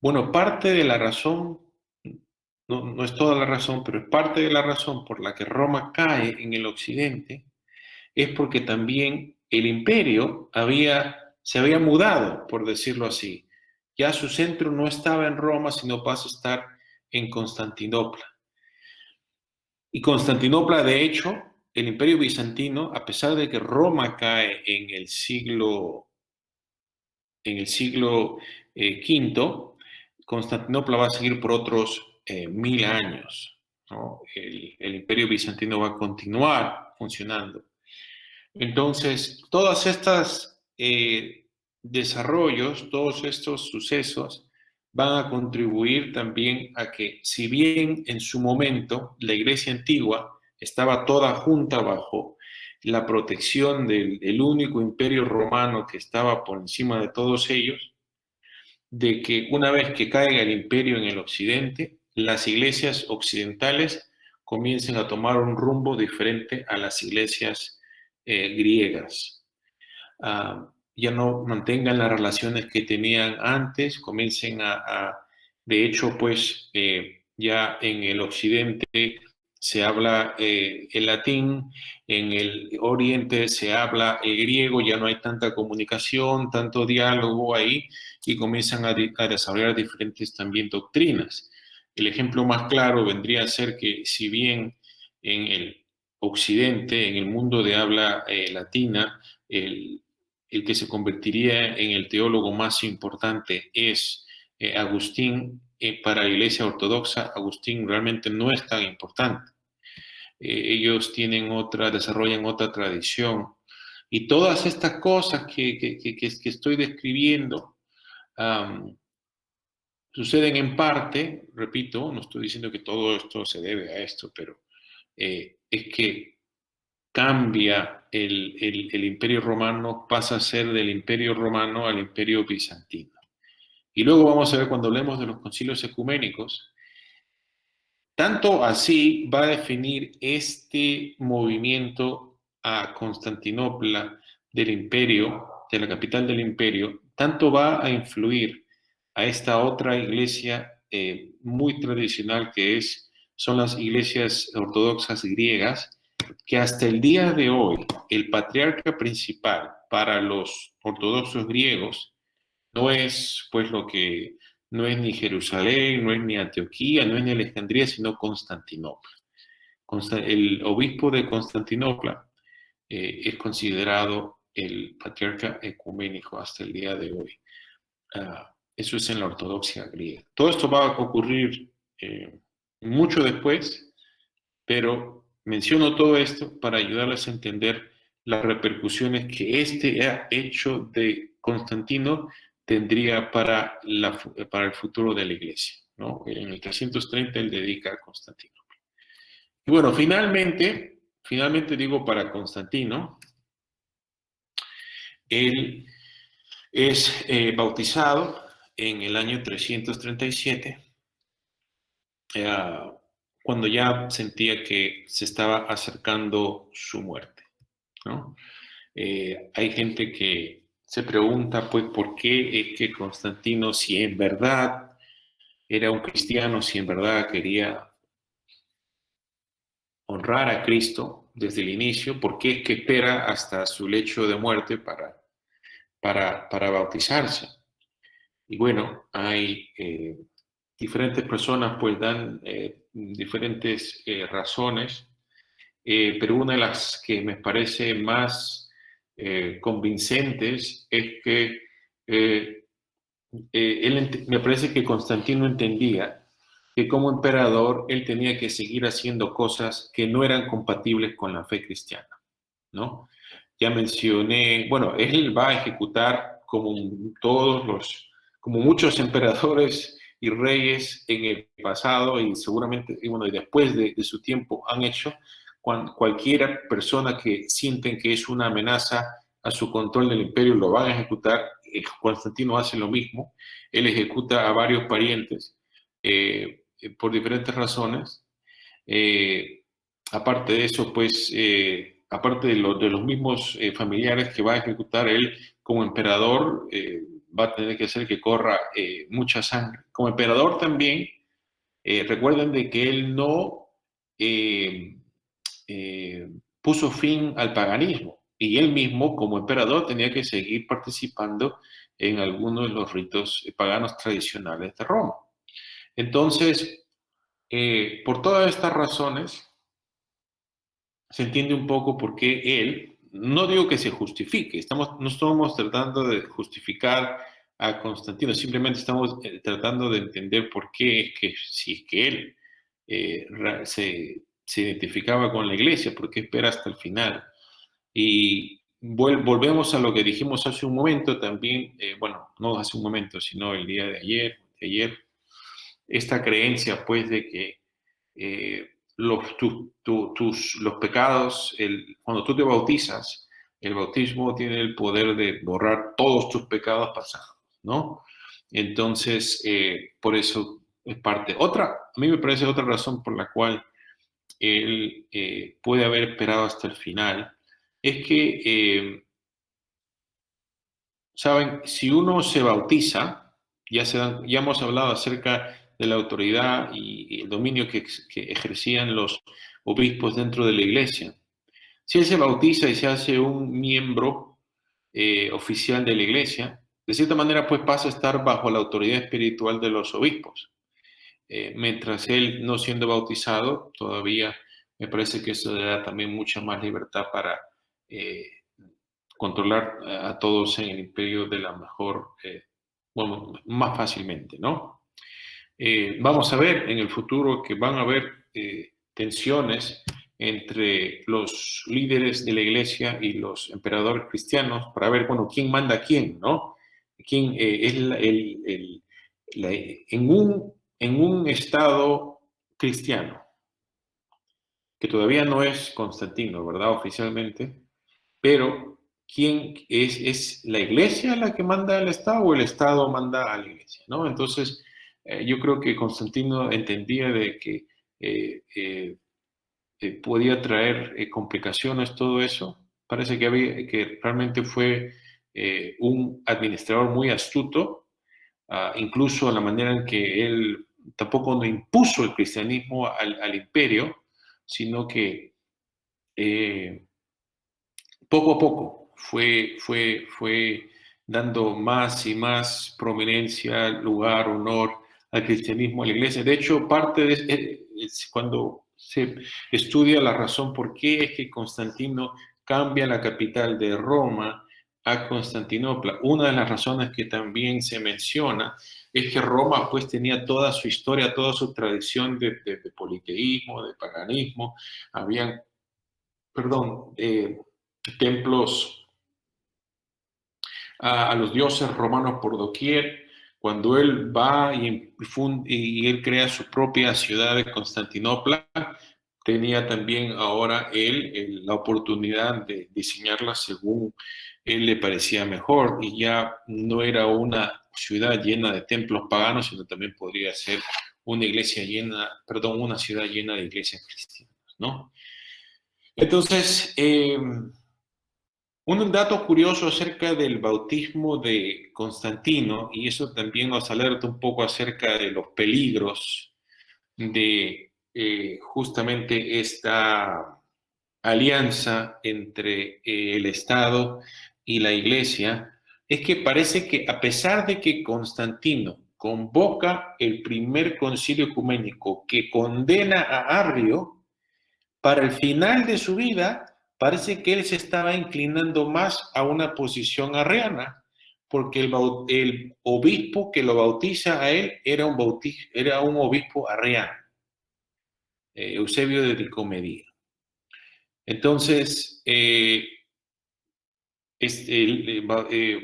Bueno, parte de la razón, no es toda la razón, pero es parte de la razón por la que Roma cae en el occidente, es porque también el imperio se había mudado, por decirlo así. Ya su centro no estaba en Roma, sino pasa a estar en Constantinopla. Y Constantinopla, de hecho, el imperio bizantino, a pesar de que Roma cae en el siglo V, Constantinopla va a seguir por otros 1000 años, ¿no? El imperio bizantino va a continuar funcionando. Entonces, todos estos desarrollos, todos estos sucesos van a contribuir también a que, si bien en su momento la iglesia antigua estaba toda junta bajo la protección del único imperio romano que estaba por encima de todos ellos, de que una vez que caiga el imperio en el occidente, las iglesias occidentales comiencen a tomar un rumbo diferente a las iglesias griegas. Ya no mantengan las relaciones que tenían antes, comiencen de hecho, pues ya en el occidente se habla el latín, en el oriente se habla el griego, ya no hay tanta comunicación, tanto diálogo ahí, y comienzan a desarrollar diferentes también doctrinas. El ejemplo más claro vendría a ser que si bien en el occidente, en el mundo de habla latina, el que se convertiría en el teólogo más importante es Agustín. Para la Iglesia Ortodoxa, Agustín realmente no es tan importante. Ellos desarrollan otra tradición. Y todas estas cosas que estoy describiendo suceden en parte, repito, no estoy diciendo que todo esto se debe a esto, pero es que cambia el imperio romano, pasa a ser del imperio romano al imperio bizantino. Y luego vamos a ver cuando hablemos de los concilios ecuménicos, tanto así va a definir este movimiento a Constantinopla del imperio, de la capital del imperio, tanto va a influir a esta otra iglesia muy tradicional son las iglesias ortodoxas griegas, que hasta el día de hoy el patriarca principal para los ortodoxos griegos no es pues no es ni Jerusalén, no es ni Antioquía, no es ni Alejandría, sino Constantinopla. El obispo de Constantinopla es considerado el patriarca ecuménico hasta el día de hoy. Eso es en la ortodoxia griega. Todo esto va a ocurrir mucho después, pero menciono todo esto para ayudarles a entender las repercusiones que este hecho de Constantino tendría para el futuro de la iglesia, ¿no? En el 330 él dedica a Constantino. Y bueno, finalmente digo para Constantino, él es bautizado en el año 337, cuando ya sentía que se estaba acercando su muerte, ¿no? Hay gente que se pregunta, pues, ¿por qué es que Constantino, si en verdad era un cristiano, si en verdad quería honrar a Cristo desde el inicio, por qué es que espera hasta su lecho de muerte para bautizarse? Y bueno, hay diferentes personas, pues, dan diferentes razones, pero una de las que me parece más convincentes es que me parece que Constantino entendía que como emperador él tenía que seguir haciendo cosas que no eran compatibles con la fe cristiana, ¿no? Ya mencioné, bueno, él va a ejecutar como muchos emperadores y reyes en el pasado y seguramente, y bueno, y después de su tiempo han hecho, cualquier persona que sienten que es una amenaza a su control del imperio lo van a ejecutar. Constantino hace lo mismo, él ejecuta a varios parientes por diferentes razones. Eh, Aparte de eso, pues, aparte de los mismos familiares que va a ejecutar él como emperador, va a tener que hacer que corra mucha sangre. Como emperador también, recuerden de que él no eh, puso fin al paganismo y él mismo, como emperador, tenía que seguir participando en algunos de los ritos paganos tradicionales de Roma. Entonces, por todas estas razones, se entiende un poco por qué él, no digo que se justifique, no estamos tratando de justificar a Constantino, simplemente estamos tratando de entender por qué es que, si es que él se identificaba con la iglesia, por qué espera hasta el final. Y volvemos a lo que dijimos hace un momento también, bueno, no hace un momento, sino el día de ayer, esta creencia pues de que los pecados, cuando tú te bautizas, el bautismo tiene el poder de borrar todos tus pecados pasados, ¿no? Entonces, por eso es parte. A mí me parece otra razón por la cual él puede haber esperado hasta el final, es que, saben, si uno se bautiza, ya hemos hablado acerca de la autoridad y el dominio que ejercían los obispos dentro de la iglesia. Si él se bautiza y se hace un miembro oficial de la iglesia, de cierta manera pues pasa a estar bajo la autoridad espiritual de los obispos. Mientras él no siendo bautizado, todavía me parece que eso le da también mucha más libertad para eh, controlar a todos en el imperio de la mejor, bueno, más fácilmente, ¿no? Vamos a ver en el futuro que van a haber tensiones entre los líderes de la iglesia y los emperadores cristianos para ver, bueno, quién manda a quién, ¿no? ¿Quién es en un estado cristiano, que todavía no es Constantino, ¿verdad? Oficialmente, pero ¿quién es la iglesia la que manda al Estado o el Estado manda a la iglesia? ¿No? Entonces, yo creo que Constantino entendía de que podía traer complicaciones todo eso. Parece que realmente fue un administrador muy astuto, incluso la manera en que él tampoco no impuso el cristianismo al imperio, sino que poco a poco fue dando más y más prominencia, lugar, honor al cristianismo, a la iglesia. De hecho, cuando se estudia la razón por qué es que Constantino cambia la capital de Roma a Constantinopla, una de las razones que también se menciona es que Roma pues tenía toda su historia, toda su tradición de politeísmo, de paganismo, habían, perdón, templos a los dioses romanos por doquier. Cuando él va y él crea su propia ciudad de Constantinopla, tenía también ahora él la oportunidad de diseñarla según él le parecía mejor, y ya no era una ciudad llena de templos paganos, sino también podría ser una iglesia llena, perdón, una ciudad llena de iglesias cristianas, ¿no? Entonces, un dato curioso acerca del bautismo de Constantino, y eso también nos alerta un poco acerca de los peligros de justamente esta alianza entre el Estado y la Iglesia, es que parece que a pesar de que Constantino convoca el primer concilio ecuménico que condena a Arrio, para el final de su vida parece que él se estaba inclinando más a una posición arriana, porque el obispo que lo bautiza a él era un obispo arriano, Eusebio de Nicomedia. Entonces,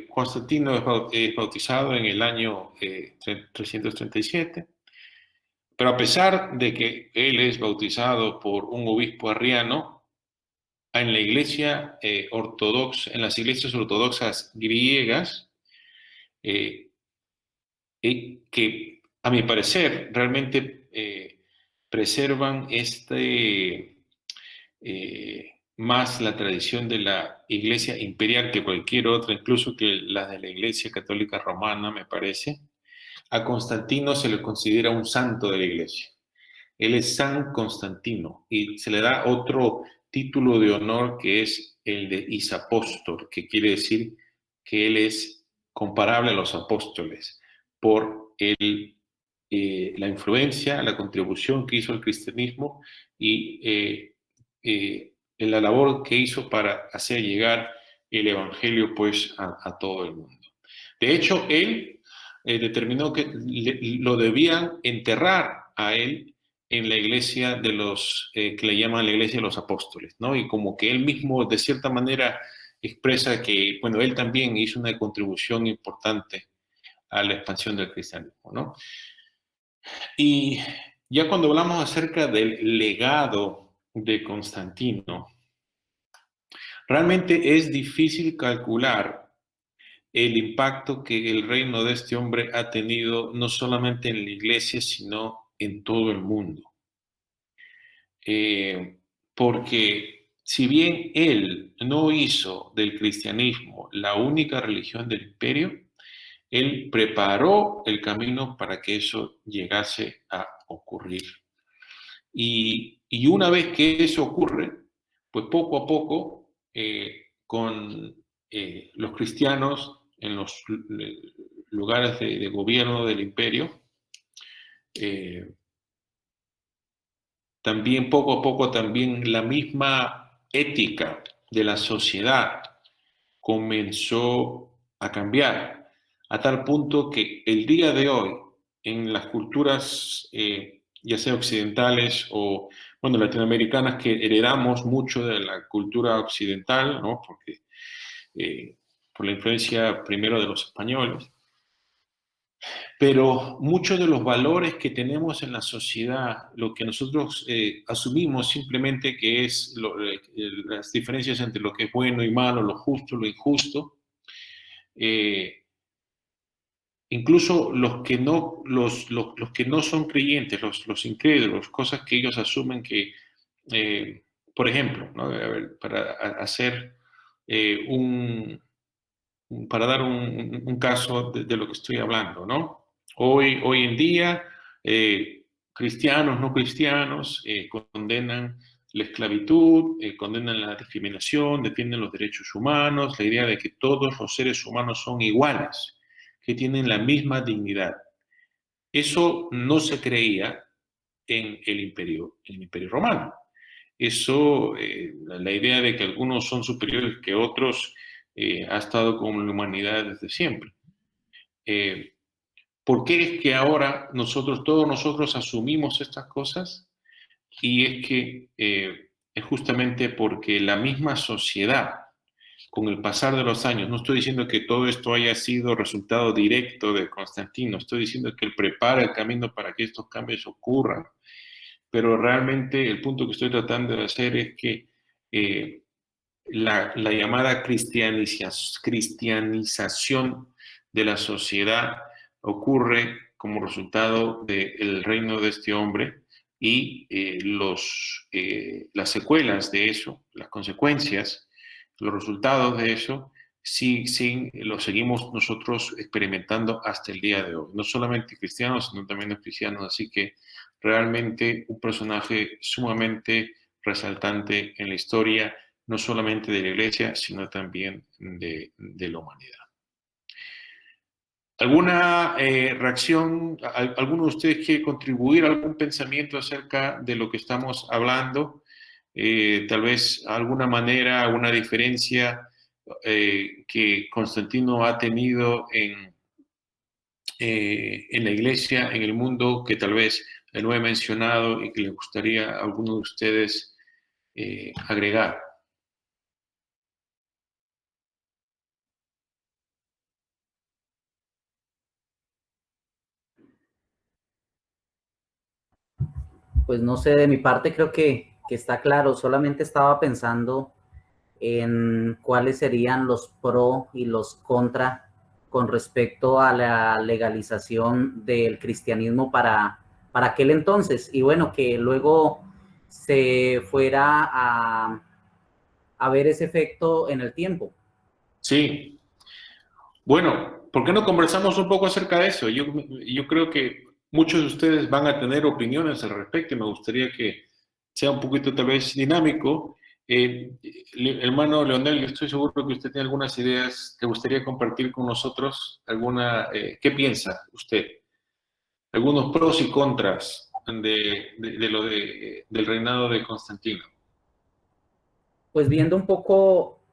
Constantino es bautizado en el año 337, pero a pesar de que él es bautizado por un obispo arriano, en la iglesia ortodoxa, en las iglesias ortodoxas griegas, que a mi parecer realmente preservan más la tradición de la iglesia imperial que cualquier otra, incluso que la de la iglesia católica romana, me parece. A Constantino se le considera un santo de la iglesia. Él es San Constantino y se le da otro título de honor que es el de Isapóstol, que quiere decir que él es comparable a los apóstoles por la influencia, la contribución que hizo el cristianismo y la labor que hizo para hacer llegar el evangelio pues a todo el mundo. De hecho, él determinó que lo debían enterrar a él en la iglesia de los que le llaman la iglesia de los apóstoles, ¿no? Y como que él mismo de cierta manera expresa que, bueno, él también hizo una contribución importante a la expansión del cristianismo, ¿no? Y ya cuando hablamos acerca del legado de Constantino, realmente es difícil calcular el impacto que el reino de este hombre ha tenido no solamente en la iglesia, sino en todo el mundo. Porque si bien él no hizo del cristianismo la única religión del imperio, él preparó el camino para que eso llegase a ocurrir. Y una vez que eso ocurre, pues poco a poco, con los cristianos en los lugares de gobierno del imperio, también poco a poco también la misma ética de la sociedad comenzó a cambiar, a tal punto que el día de hoy, en las culturas, ya sea occidentales o, bueno, latinoamericanas, que heredamos mucho de la cultura occidental, ¿no? Porque por la influencia primero de los españoles, pero muchos de los valores que tenemos en la sociedad, lo que nosotros asumimos simplemente que es las diferencias entre lo que es bueno y malo, lo justo, lo injusto, incluso los que no son creyentes, los incrédulos, cosas que ellos asumen que, por ejemplo, ¿no? A ver, para hacer para dar un caso de lo que estoy hablando, ¿no? Hoy en día, cristianos, no cristianos, condenan la esclavitud, condenan la discriminación, defienden los derechos humanos, la idea de que todos los seres humanos son iguales, que tienen la misma dignidad. Eso no se creía en el imperio romano. Eso, la idea de que algunos son superiores que otros, ha estado con la humanidad desde siempre. ¿Por qué es que ahora todos nosotros asumimos estas cosas? Y es que es justamente porque la misma sociedad con el pasar de los años. No estoy diciendo que todo esto haya sido resultado directo de Constantino, estoy diciendo que él prepara el camino para que estos cambios ocurran. Pero realmente el punto que estoy tratando de hacer es que la llamada cristianización de la sociedad ocurre como resultado del reino de este hombre y las secuelas de eso, las consecuencias, los resultados de eso, sí, sí, los seguimos nosotros experimentando hasta el día de hoy. No solamente cristianos, sino también los cristianos. Así que realmente un personaje sumamente resaltante en la historia, no solamente de la Iglesia, sino también de la humanidad. ¿Alguna reacción? ¿Alguno de ustedes quiere contribuir a algún pensamiento acerca de lo que estamos hablando? Tal vez alguna manera, alguna diferencia que Constantino ha tenido en la Iglesia, en el mundo, que tal vez no he mencionado y que le gustaría a alguno de ustedes agregar. Pues no sé, de mi parte creo que está claro. Solamente estaba pensando en cuáles serían los pro y los contra con respecto a la legalización del cristianismo para aquel entonces. Y bueno, que luego se fuera a ver ese efecto en el tiempo. Sí. Bueno, ¿por qué no conversamos un poco acerca de eso? Yo creo que muchos de ustedes van a tener opiniones al respecto y me gustaría que sea un poquito tal vez dinámico. Hermano Leonel, yo estoy seguro que usted tiene algunas ideas que gustaría compartir con nosotros. ¿Qué piensa usted? Algunos pros y contras del reinado de Constantino. Pues viendo un poco,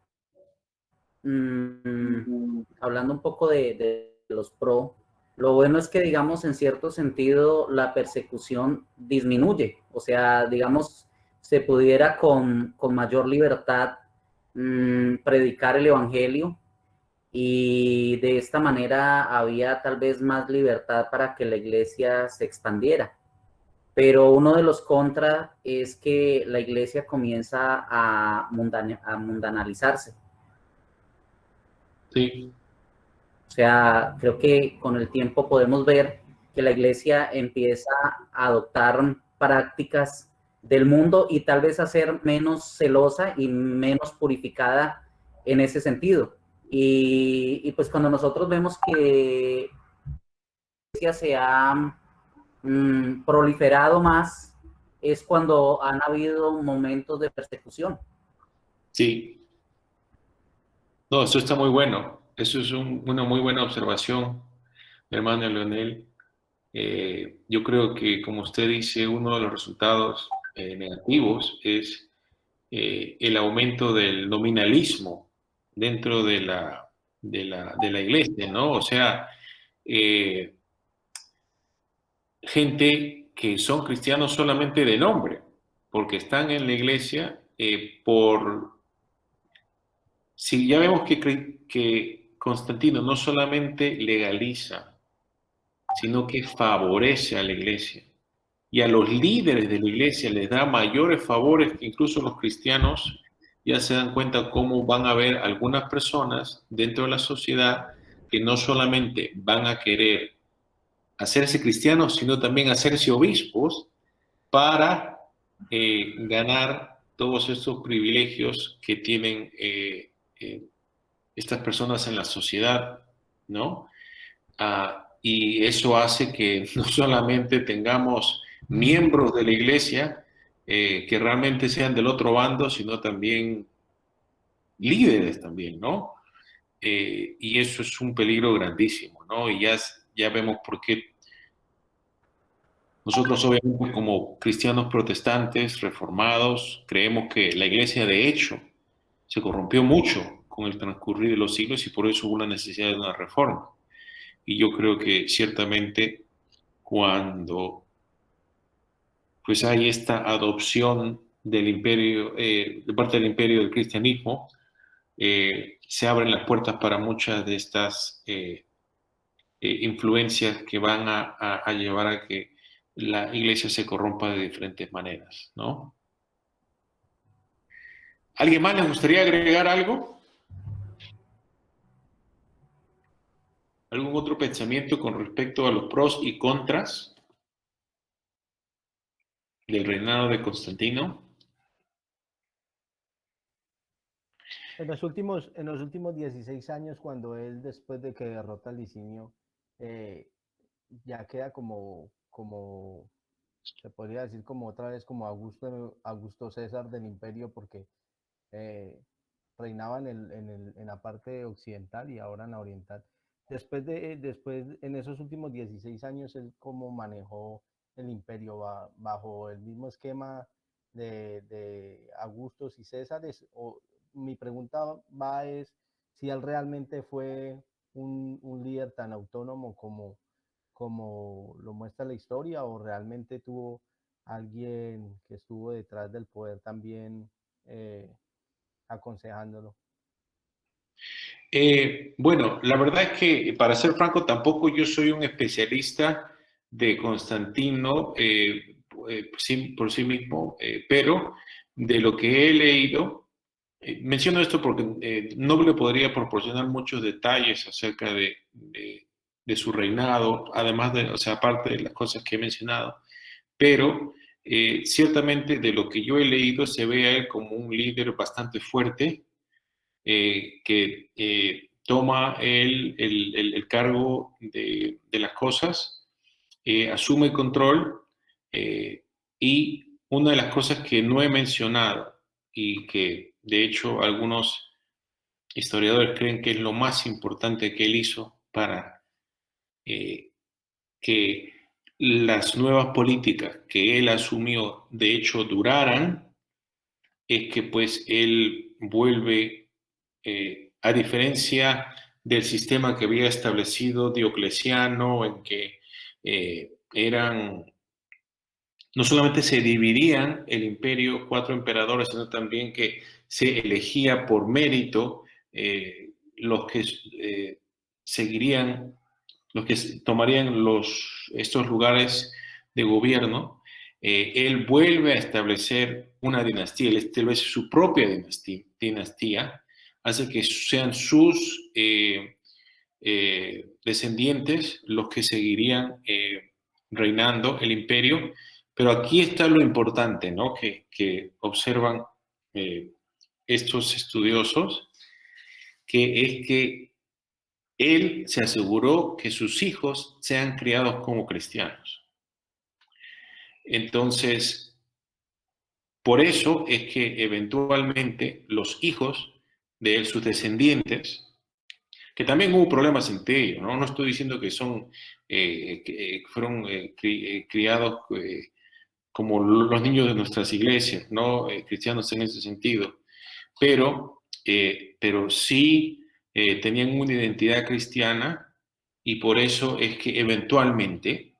hablando un poco de los pro, lo bueno es que, digamos, en cierto sentido, la persecución disminuye. O sea, digamos, se pudiera con mayor libertad predicar el evangelio, y de esta manera había tal vez más libertad para que la iglesia se expandiera. Pero uno de los contras es que la iglesia comienza a mundanalizarse. Sí. O sea, creo que con el tiempo podemos ver que la iglesia empieza a adoptar prácticas del mundo y tal vez a ser menos celosa y menos purificada en ese sentido. Y pues cuando nosotros vemos que la iglesia se ha proliferado más, es cuando han habido momentos de persecución. Sí. No, eso está muy bueno. Eso es una muy buena observación, hermano Leonel. Yo creo que, como usted dice, uno de los resultados negativos es el aumento del nominalismo dentro de la iglesia, ¿no? O sea, eh, gente que son cristianos solamente de nombre, porque están en la iglesia si ya vemos que Constantino no solamente legaliza, sino que favorece a la iglesia. Y a los líderes de la iglesia les da mayores favores que incluso los cristianos. Ya se dan cuenta cómo van a haber algunas personas dentro de la sociedad que no solamente van a querer hacerse cristianos, sino también hacerse obispos para ganar todos estos privilegios que tienen estas personas en la sociedad, ¿no? Y eso hace que no solamente tengamos miembros de la iglesia que realmente sean del otro bando, sino también líderes también, ¿no? Y eso es un peligro grandísimo, ¿no? Y ya vemos por qué nosotros, obviamente, como cristianos protestantes, reformados, creemos que la iglesia, de hecho, se corrompió mucho con el transcurrir de los siglos y por eso hubo una necesidad de una reforma. Y yo creo que ciertamente cuando pues hay esta adopción del imperio, de parte del imperio del cristianismo, se abren las puertas para muchas de estas influencias que van a llevar a que la iglesia se corrompa de diferentes maneras, ¿no? ¿Alguien más les gustaría agregar algo? ¿Algún otro pensamiento con respecto a los pros y contras del reinado de Constantino? En los últimos 16 años, cuando él, después de que derrota a Licinio, ya queda se podría decir como otra vez como Augusto César del imperio, porque eh, reinaba en la parte occidental y ahora en la oriental. Después, en esos últimos 16 años, él cómo manejó el imperio bajo el mismo esquema de Augustos y Césares. Mi pregunta va es si él realmente fue un líder tan autónomo como lo muestra la historia, o realmente tuvo alguien que estuvo detrás del poder también aconsejándolo. Bueno, la verdad es que, para ser franco, tampoco yo soy un especialista de Constantino por sí mismo, pero de lo que he leído, menciono esto porque no le podría proporcionar muchos detalles acerca de su reinado, además de, o sea, aparte de las cosas que he mencionado, pero ciertamente de lo que yo he leído se ve a él como un líder bastante fuerte, que toma el cargo de las cosas, asume control, y una de las cosas que no he mencionado y que de hecho algunos historiadores creen que es lo más importante que él hizo para que las nuevas políticas que él asumió de hecho duraran, es que pues él vuelve, a diferencia del sistema que había establecido Diocleciano, en que eran, no solamente se dividían el imperio, 4 emperadores, sino también que se elegía por mérito los que seguirían, los que tomarían estos lugares de gobierno. Él vuelve a establecer una dinastía, él establece su propia dinastía, hace que sean sus descendientes los que seguirían reinando el imperio. Pero aquí está lo importante, ¿no? Que observan estos estudiosos, que es que él se aseguró que sus hijos sean criados como cristianos. Entonces, por eso es que eventualmente los hijos de él, sus descendientes, que también hubo problemas entre ellos, ¿no? No estoy diciendo que fueron criados como los niños de nuestras iglesias, ¿no? Cristianos en ese sentido, pero sí tenían una identidad cristiana, y por eso es que eventualmente,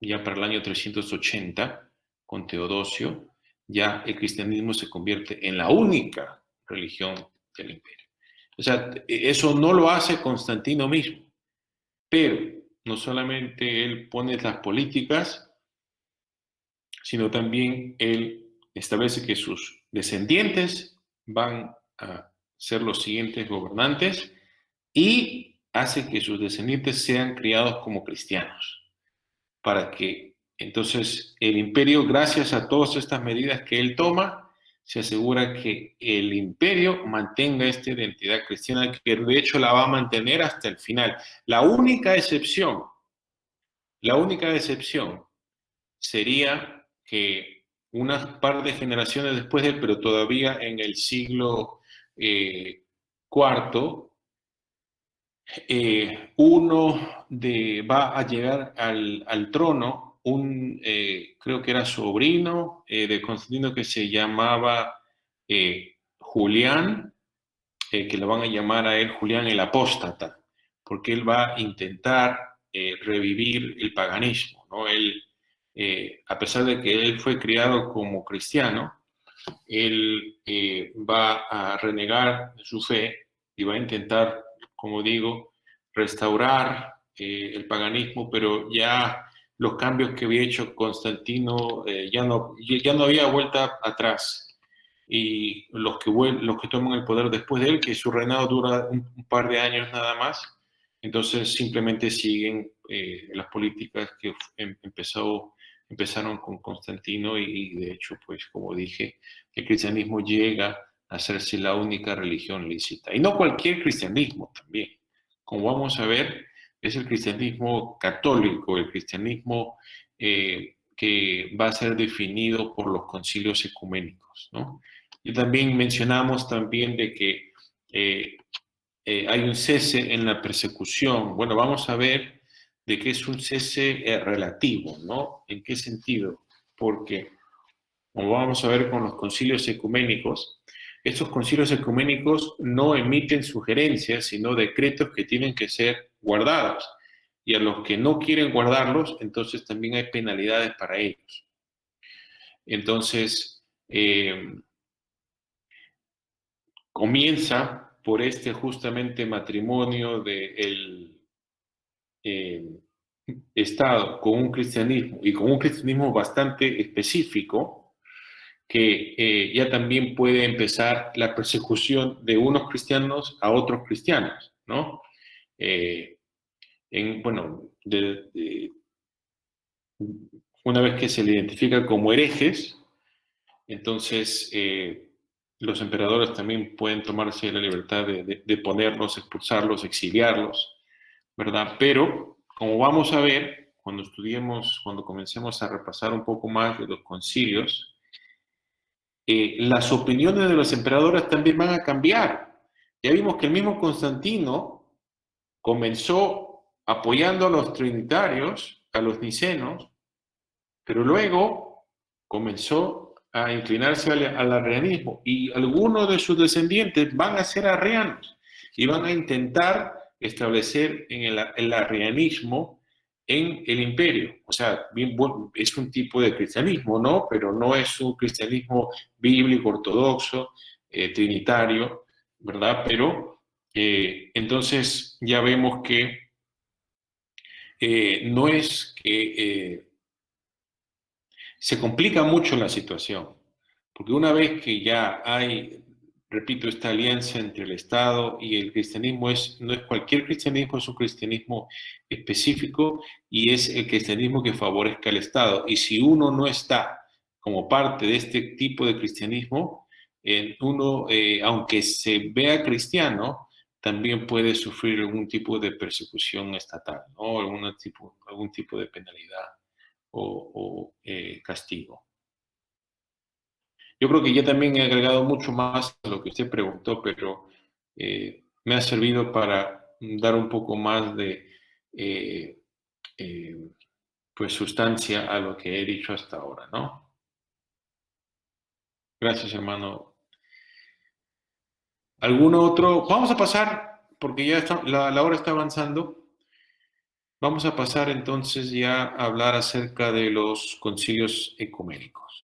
ya para el año 380, con Teodosio, ya el cristianismo se convierte en la única religión del imperio. O sea, eso no lo hace Constantino mismo, pero no solamente él pone las políticas, sino también él establece que sus descendientes van a ser los siguientes gobernantes, y hace que sus descendientes sean criados como cristianos, para que entonces el imperio, gracias a todas estas medidas que él toma, se asegura que el imperio mantenga esta identidad cristiana, que de hecho la va a mantener hasta el final. La única excepción sería que unas par de generaciones después de él, pero todavía en el siglo cuarto, va a llegar al trono creo que era sobrino de Constantino, que se llamaba Julián, que lo van a llamar a él Julián el Apóstata, porque él va a intentar revivir el paganismo, ¿no? Él, a pesar de que él fue criado como cristiano, él va a renegar su fe y va a intentar, como digo, restaurar el paganismo, pero ya los cambios que había hecho Constantino ya no había vuelta atrás. Y los que toman el poder después de él, que su reinado dura un par de años nada más, entonces simplemente siguen las políticas que empezaron con Constantino y de hecho, pues como dije, el cristianismo llega a hacerse la única religión lícita. Y no cualquier cristianismo también. Como vamos a ver, es el cristianismo católico, el cristianismo que va a ser definido por los concilios ecuménicos, ¿no? Y también mencionamos también de que hay un cese en la persecución. Bueno, vamos a ver de qué es un cese relativo, ¿no? ¿En qué sentido? Porque, como vamos a ver con los concilios ecuménicos, estos concilios ecuménicos no emiten sugerencias, sino decretos que tienen que ser guardados. Y a los que no quieren guardarlos, entonces también hay penalidades para ellos. Entonces, comienza por este justamente matrimonio del Estado con un cristianismo y con un cristianismo bastante específico, que ya también puede empezar la persecución de unos cristianos a otros cristianos, ¿no? Bueno, una vez que se le identifica como herejes, entonces los emperadores también pueden tomarse la libertad de ponerlos, expulsarlos, exiliarlos, ¿verdad? Pero, como vamos a ver, cuando comencemos a repasar un poco más de los concilios, las opiniones de los emperadores también van a cambiar. Ya vimos que el mismo Constantino comenzó apoyando a los trinitarios, a los nicenos, pero luego comenzó a inclinarse al arrianismo y algunos de sus descendientes van a ser arrianos y van a intentar establecer el arrianismo en el imperio. O sea, bien, bueno, es un tipo de cristianismo, ¿no? Pero no es un cristianismo bíblico, ortodoxo, trinitario, ¿verdad? Pero entonces ya vemos que no es que se complica mucho la situación, porque una vez que ya hay, repito, esta alianza entre el Estado y el cristianismo, no es cualquier cristianismo, es un cristianismo específico y es el cristianismo que favorezca al Estado. Y si uno no está como parte de este tipo de cristianismo, uno, aunque se vea cristiano, también puede sufrir algún tipo de persecución estatal, ¿no? Algún tipo de penalidad o castigo. Yo creo que ya también he agregado mucho más a lo que usted preguntó, pero me ha servido para dar un poco más de pues sustancia a lo que he dicho hasta ahora, ¿no? Gracias, hermano. ¿Algún otro? Vamos a pasar, porque ya la hora está avanzando. Vamos a pasar entonces ya a hablar acerca de los concilios ecuménicos.